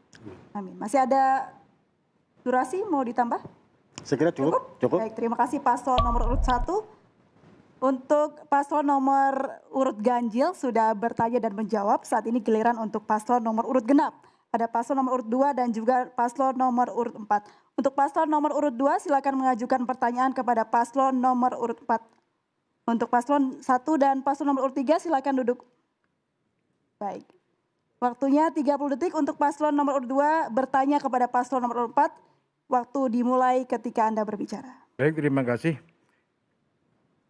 [SPEAKER 1] Amin. Masih ada durasi mau ditambah?
[SPEAKER 2] Saya kira cukup.
[SPEAKER 1] Baik, terima kasih paslon nomor urut 1. Untuk paslon nomor urut ganjil sudah bertanya dan menjawab. Saat ini giliran untuk paslon nomor urut genap. Ada paslon nomor urut 2 dan juga paslon nomor urut 4. Untuk paslon nomor urut 2 silakan mengajukan pertanyaan kepada paslon nomor urut 4. Untuk paslon 1 dan paslon nomor urut 3 silakan duduk. Baik. Waktunya 30 detik untuk paslon nomor urut 2 bertanya kepada paslon nomor urut 4. Waktu dimulai ketika Anda berbicara.
[SPEAKER 8] Baik, terima kasih.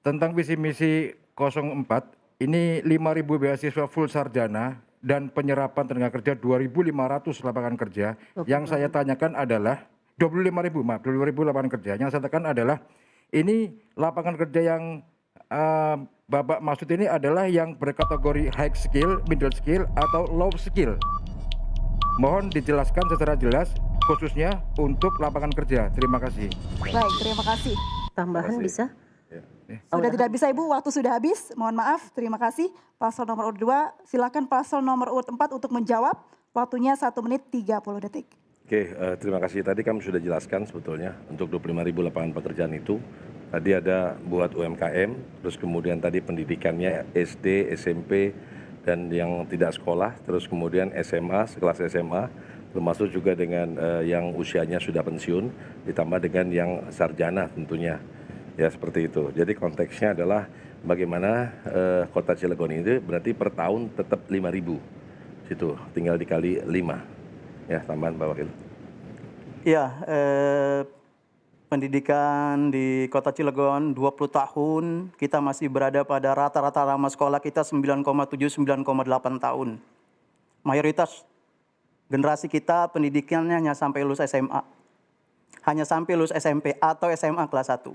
[SPEAKER 8] Tentang visi misi 04, ini 5.000 beasiswa full sarjana dan penyerapan tenaga kerja 2.500 lapangan kerja. Yang saya tanyakan adalah 25.000 lapangan kerja. Yang saya tanyakan adalah ini lapangan kerja yang Bapak maksud ini adalah yang berkategori high skill, middle skill, atau low skill. Mohon dijelaskan secara jelas khususnya untuk lapangan kerja. Terima kasih.
[SPEAKER 1] Baik, terima kasih.
[SPEAKER 4] Tambahan bisa?
[SPEAKER 1] Sudah tidak bisa Ibu, waktu sudah habis. Mohon maaf, terima kasih. Paslon nomor urut 2, silakan paslon nomor urut 4 untuk menjawab. Waktunya 1 menit 30 detik.
[SPEAKER 10] Oke, terima kasih. Tadi kami sudah jelaskan sebetulnya untuk 25.000 lapangan pekerjaan itu. Tadi ada buat UMKM, terus kemudian tadi pendidikannya SD, SMP, dan yang tidak sekolah, terus kemudian SMA, sekelas SMA, termasuk juga dengan yang usianya sudah pensiun, ditambah dengan yang sarjana tentunya. Ya seperti itu. Jadi konteksnya adalah bagaimana kota Cilegon ini berarti per tahun tetap 5.000. Situ tinggal dikali 5. Ya, tambahan Pak Wakil.
[SPEAKER 7] Ya, pendidikan di kota Cilegon 20 tahun, kita masih berada pada rata-rata ramah sekolah kita 9,7-9,8 tahun. Mayoritas generasi kita pendidikannya hanya sampai lulus SMA. Hanya sampai lulus SMP atau SMA kelas 1.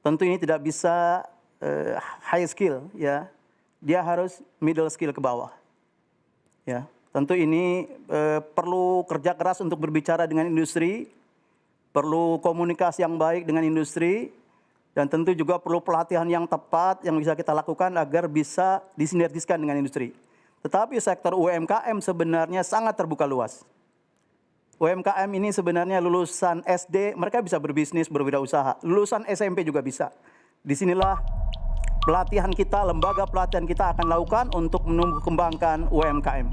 [SPEAKER 7] Tentu ini tidak bisa high skill, ya. Dia harus middle skill ke bawah. Ya, tentu ini perlu kerja keras untuk berbicara dengan industri, perlu komunikasi yang baik dengan industri, dan tentu juga perlu pelatihan yang tepat yang bisa kita lakukan agar bisa disinergiskan dengan industri. Tetapi sektor UMKM sebenarnya sangat terbuka luas. UMKM ini sebenarnya lulusan SD, mereka bisa berbisnis, berwirausaha. Lulusan SMP juga bisa. Disinilah pelatihan kita, lembaga pelatihan kita akan lakukan untuk menumbuh kembangkan UMKM.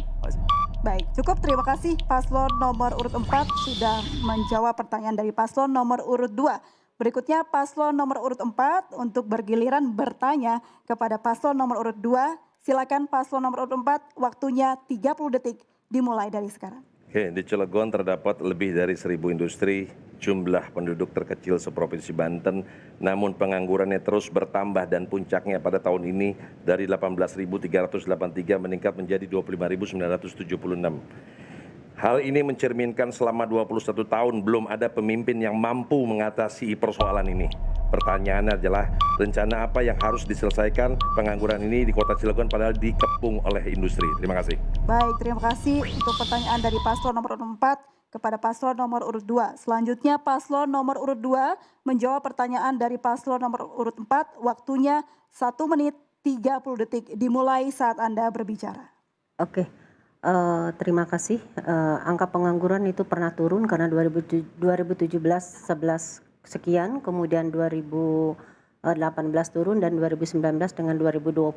[SPEAKER 1] Baik, cukup. Terima kasih paslon nomor urut 4 sudah menjawab pertanyaan dari paslon nomor urut 2. Berikutnya paslon nomor urut 4 untuk bergiliran bertanya kepada paslon nomor urut 2. Silakan paslon nomor urut 4, waktunya 30 detik dimulai dari sekarang.
[SPEAKER 10] Oke, di Cilegon terdapat lebih dari 1.000 industri, jumlah penduduk terkecil seprovinsi Banten, namun penganggurannya terus bertambah dan puncaknya pada tahun ini dari 18.383 meningkat menjadi 25.976. Hal ini mencerminkan selama 21 tahun belum ada pemimpin yang mampu mengatasi persoalan ini. Pertanyaannya adalah rencana apa yang harus diselesaikan pengangguran ini di kota Cilegon padahal dikepung oleh industri. Terima kasih.
[SPEAKER 1] Baik, terima kasih untuk pertanyaan dari paslon nomor urut 4 kepada paslon nomor urut 2. Selanjutnya paslon nomor urut 2 menjawab pertanyaan dari paslon nomor urut 4. Waktunya 1 menit 30 detik dimulai saat Anda berbicara.
[SPEAKER 4] Oke. Terima kasih. Angka pengangguran itu pernah turun karena 2017 11 sekian, kemudian 2018 turun dan 2019 dengan 2020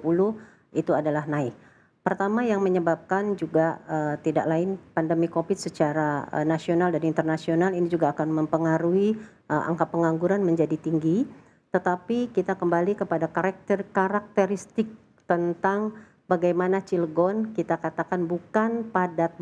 [SPEAKER 4] itu adalah naik. Pertama yang menyebabkan juga tidak lain pandemi COVID secara nasional dan internasional ini juga akan mempengaruhi angka pengangguran menjadi tinggi. Tetapi kita kembali kepada karakteristik tentang bagaimana Cilegon kita katakan bukan padat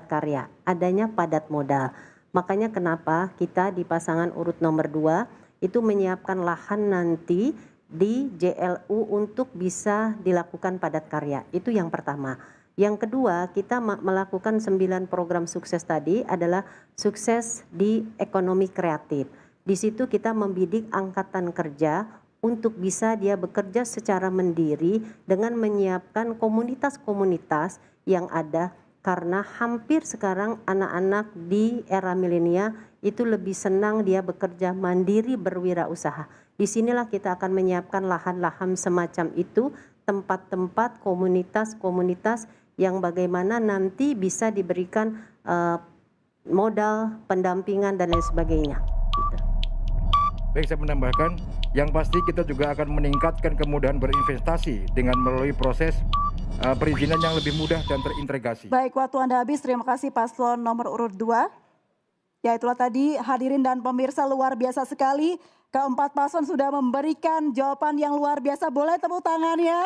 [SPEAKER 4] karya, adanya padat modal. Makanya kenapa kita di pasangan urut nomor 2 itu menyiapkan lahan nanti di JLU untuk bisa dilakukan padat karya. Itu yang pertama. Yang kedua, kita melakukan 9 program sukses tadi adalah sukses di ekonomi kreatif. Di situ kita membidik angkatan kerja untuk bisa dia bekerja secara mandiri dengan menyiapkan komunitas-komunitas yang ada, karena hampir sekarang anak-anak di era milenial itu lebih senang dia bekerja mandiri berwirausaha. Disinilah kita akan menyiapkan lahan-lahan semacam itu, tempat-tempat komunitas-komunitas yang bagaimana nanti bisa diberikan modal, pendampingan dan lain sebagainya. Gitu.
[SPEAKER 8] Baik, saya menambahkan, yang pasti kita juga akan meningkatkan kemudahan berinvestasi dengan melalui proses perizinan yang lebih mudah dan terintegrasi.
[SPEAKER 1] Baik, waktu Anda habis. Terima kasih paslon nomor urut 2. Ya, itulah tadi hadirin dan pemirsa, luar biasa sekali. Keempat paslon sudah memberikan jawaban yang luar biasa. Boleh tepuk tangan ya.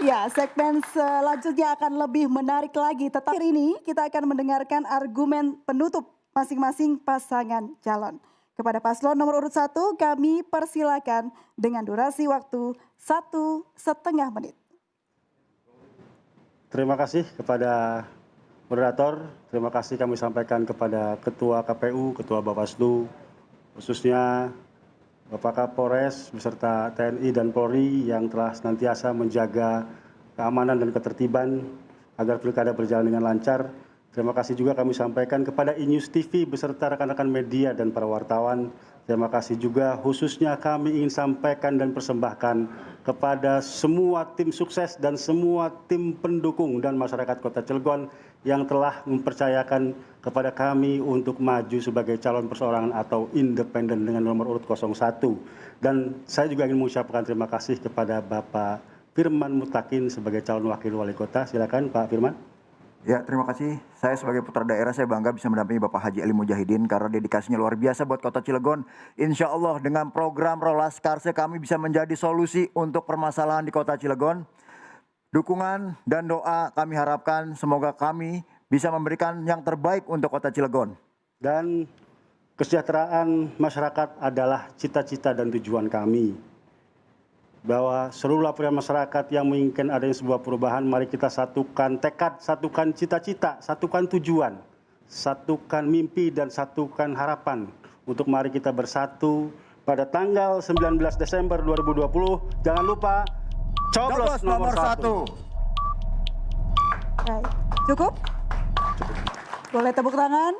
[SPEAKER 1] Ya, segmen selanjutnya akan lebih menarik lagi. Tetapi hari ini kita akan mendengarkan argumen penutup masing-masing pasangan calon. Kepada paslon nomor urut 1 kami persilakan dengan durasi waktu 1,5 menit.
[SPEAKER 2] Terima kasih kepada moderator, terima kasih kami sampaikan kepada Ketua KPU, Ketua Bawaslu, khususnya Bapak Kapolres beserta TNI dan Polri yang telah senantiasa menjaga keamanan dan ketertiban agar pilkada berjalan dengan lancar. Terima kasih juga kami sampaikan kepada iNews TV beserta rekan-rekan media dan para wartawan. Terima kasih juga khususnya kami ingin sampaikan dan persembahkan kepada semua tim sukses dan semua tim pendukung dan masyarakat Kota Cilegon yang telah mempercayakan kepada kami untuk maju sebagai calon perseorangan atau independen dengan nomor urut 01. Dan saya juga ingin mengucapkan terima kasih kepada Bapak Firman Mutakin sebagai calon wakil wali kota. Silakan Pak Firman.
[SPEAKER 3] Ya, terima kasih. Saya sebagai putra daerah, saya bangga bisa mendampingi Bapak Haji Ali Mujahidin karena dedikasinya luar biasa buat Kota Cilegon. Insya Allah dengan program Rolas Karse kami bisa menjadi solusi untuk permasalahan di Kota Cilegon. Dukungan dan doa kami harapkan semoga kami bisa memberikan yang terbaik untuk Kota Cilegon.
[SPEAKER 2] Dan kesejahteraan masyarakat adalah cita-cita dan tujuan kami. Bahwa seluruh lapisan masyarakat yang menginginkan adanya sebuah perubahan, mari kita satukan tekad, satukan cita-cita, satukan tujuan, satukan mimpi dan satukan harapan untuk mari kita bersatu pada tanggal 19 Desember 2020. Jangan lupa coblos nomor 1.
[SPEAKER 1] Baik, cukup? Boleh tepuk tangan?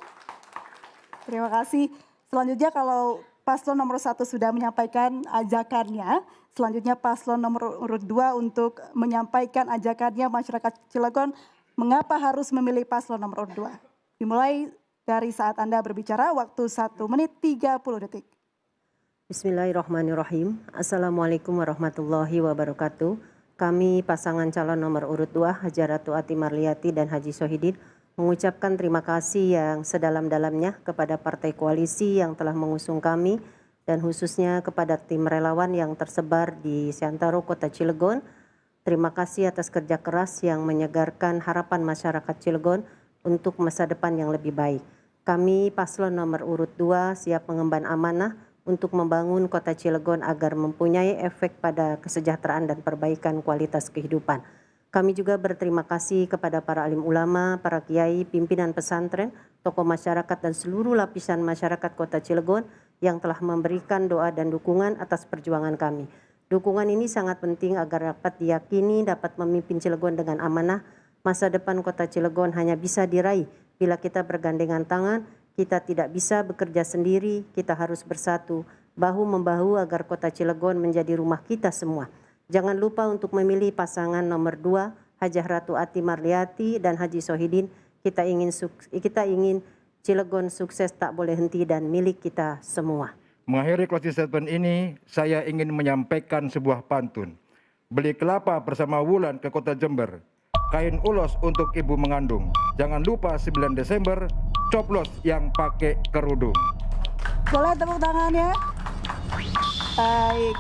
[SPEAKER 1] Terima kasih. Selanjutnya kalau paslon nomor 1 sudah menyampaikan ajakannya, selanjutnya paslon nomor urut 2 untuk menyampaikan ajakannya masyarakat Cilegon mengapa harus memilih paslon nomor urut 2. Dimulai dari saat Anda berbicara, waktu 1 menit 30 detik.
[SPEAKER 4] Bismillahirrahmanirrahim. Assalamualaikum warahmatullahi wabarakatuh. Kami pasangan calon nomor urut 2 Haji Ratu Ati Marliati dan Haji Sohidin mengucapkan terima kasih yang sedalam-dalamnya kepada partai koalisi yang telah mengusung kami dan khususnya kepada tim relawan yang tersebar di seantero Kota Cilegon. Terima kasih atas kerja keras yang menyegarkan harapan masyarakat Cilegon untuk masa depan yang lebih baik. Kami paslon nomor urut 2 siap mengemban amanah untuk membangun Kota Cilegon agar mempunyai efek pada kesejahteraan dan perbaikan kualitas kehidupan. Kami juga berterima kasih kepada para alim ulama, para kiai, pimpinan pesantren, tokoh masyarakat dan seluruh lapisan masyarakat Kota Cilegon yang telah memberikan doa dan dukungan atas perjuangan kami. Dukungan ini sangat penting agar dapat diyakini dapat memimpin Cilegon dengan amanah. Masa depan Kota Cilegon hanya bisa diraih bila kita bergandengan tangan. Kita tidak bisa bekerja sendiri, kita harus bersatu, bahu-membahu agar Kota Cilegon menjadi rumah kita semua. Jangan lupa untuk memilih pasangan nomor 2, Hajah Ratu Ati Marliati dan Haji Sohidin. Kita ingin Cilegon sukses tak boleh henti dan milik kita semua.
[SPEAKER 8] Mengakhiri closing statement ini, saya ingin menyampaikan sebuah pantun. Beli kelapa bersama Wulan ke Kota Jember, kain ulos untuk ibu mengandung. Jangan lupa 9 Desember, coblos yang pakai kerudung.
[SPEAKER 1] Boleh tepuk tangannya? Baik.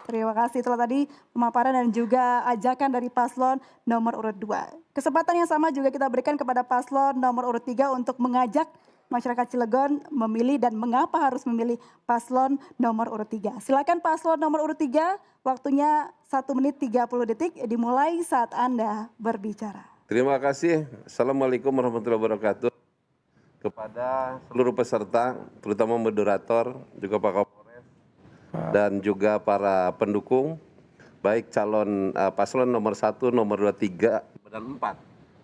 [SPEAKER 1] Terima kasih. Itulah tadi pemaparan dan juga ajakan dari paslon nomor urut 2. Kesempatan yang sama juga kita berikan kepada paslon nomor urut 3 untuk mengajak masyarakat Cilegon memilih dan mengapa harus memilih paslon nomor urut 3. Silakan paslon nomor urut 3, waktunya 1 menit 30 detik dimulai saat Anda berbicara.
[SPEAKER 5] Terima kasih. Assalamualaikum warahmatullahi wabarakatuh. Kepada seluruh peserta, terutama moderator, juga Pak Kapolres, dan juga para pendukung, baik calon paslon nomor 1, nomor 2, 3, dan 4.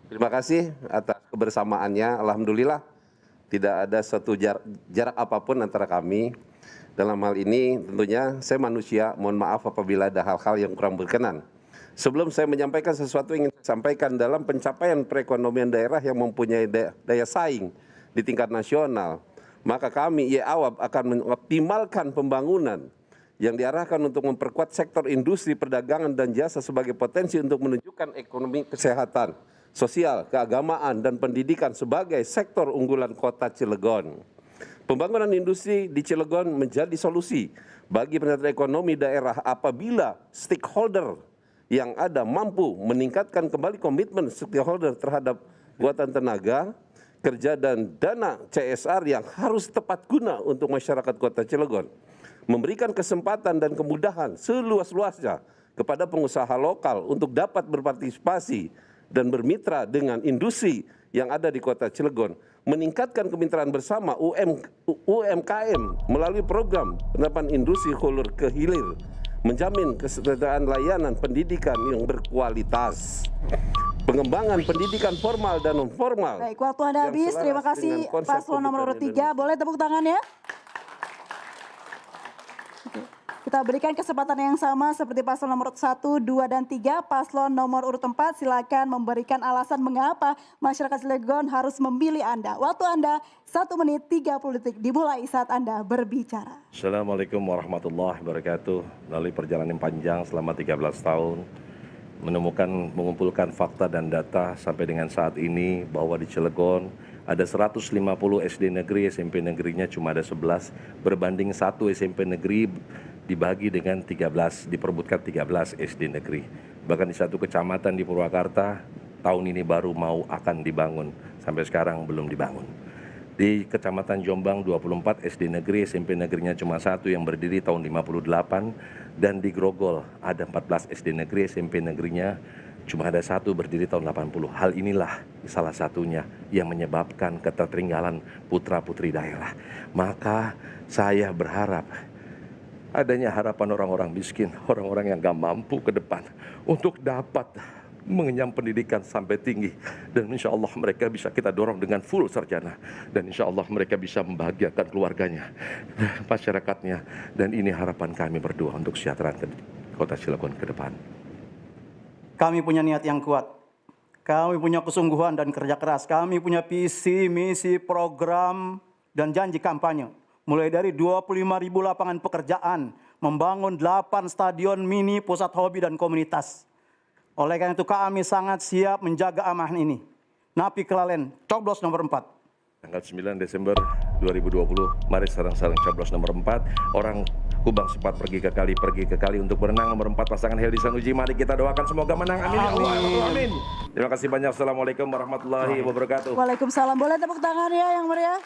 [SPEAKER 5] Terima kasih atas kebersamaannya. Alhamdulillah tidak ada satu jarak apapun antara kami. Dalam hal ini tentunya saya manusia, mohon maaf apabila ada hal-hal yang kurang berkenan. Sebelum saya menyampaikan sesuatu yang ingin saya sampaikan dalam pencapaian perekonomian daerah yang mempunyai daya saing di tingkat nasional, maka kami IAWAB akan mengoptimalkan pembangunan yang diarahkan untuk memperkuat sektor industri, perdagangan, dan jasa sebagai potensi untuk menunjukkan ekonomi, kesehatan, sosial, keagamaan, dan pendidikan sebagai sektor unggulan kota Cilegon. Pembangunan industri di Cilegon menjadi solusi bagi peningkatan ekonomi daerah apabila stakeholder yang ada mampu meningkatkan kembali komitmen stakeholder terhadap kekuatan tenaga kerja dan dana CSR yang harus tepat guna untuk masyarakat kota Cilegon. Memberikan kesempatan dan kemudahan seluas-luasnya kepada pengusaha lokal untuk dapat berpartisipasi dan bermitra dengan industri yang ada di kota Cilegon. Meningkatkan kemitraan bersama UMKM melalui program penerapan industri hulur ke hilir. Menjamin kesejahteraan layanan pendidikan yang berkualitas. Pengembangan pendidikan formal dan non formal.
[SPEAKER 1] Baik, waktu Anda habis. Terima kasih paslon nomor urut 3. Boleh tepuk tangan ya? Kita berikan kesempatan yang sama seperti paslon nomor 1, 2, dan 3. Paslon nomor urut 4 silakan memberikan alasan mengapa masyarakat Cilegon harus memilih Anda. Waktu Anda 1 menit 30 detik dimulai saat Anda berbicara.
[SPEAKER 10] Assalamualaikum warahmatullahi wabarakatuh. Melalui perjalanan panjang selama 13 tahun, mengumpulkan fakta dan data sampai dengan saat ini bahwa di Cilegon ada 150 SD negeri, SMP negerinya cuma ada 11, berbanding 1 SMP negeri dibagi dengan 13, diperbutkan 13 SD negeri. Bahkan di satu kecamatan di Purwakarta, tahun ini baru mau akan dibangun, sampai sekarang belum dibangun. Di Kecamatan Jombang 24 SD negeri, SMP negerinya cuma 1 yang berdiri tahun 58, dan di Grogol ada 14 SD negeri, SMP negerinya cuma ada 1 berdiri tahun 80. Hal inilah salah satunya yang menyebabkan ketertinggalan putra-putri daerah. Maka saya berharap adanya harapan orang-orang miskin, orang-orang yang gak mampu ke depan untuk dapat mengenyam pendidikan sampai tinggi, dan insya Allah mereka bisa kita dorong dengan full sarjana, dan insya Allah mereka bisa membahagiakan keluarganya, masyarakatnya, dan ini harapan kami berdua untuk kesejahteraan kota Cilegon ke depan.
[SPEAKER 7] Kami punya niat yang kuat, kami punya kesungguhan dan kerja keras, kami punya visi, misi, program, dan janji kampanye. Mulai dari 25.000 lapangan pekerjaan, membangun 8 stadion mini, pusat hobi, dan komunitas. Oleh karena itu kami sangat siap menjaga amanah ini. Napi kelalen, coblos nomor 4.
[SPEAKER 10] Tanggal 9 Desember 2020, mari sarang-sarang coblos nomor 4. Orang Kubang sempat pergi ke kali untuk berenang. Nomor 4 pasangan Heldi Sanuji, mari kita doakan semoga menang. Amin. Amin. Terima kasih banyak. Assalamualaikum warahmatullahi wabarakatuh.
[SPEAKER 1] Waalaikumsalam. Boleh tepuk tangan ya yang meriah?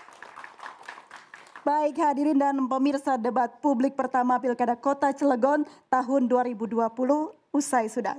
[SPEAKER 1] Baik hadirin dan pemirsa, debat publik pertama Pilkada Kota Cilegon tahun 2020 usai sudah.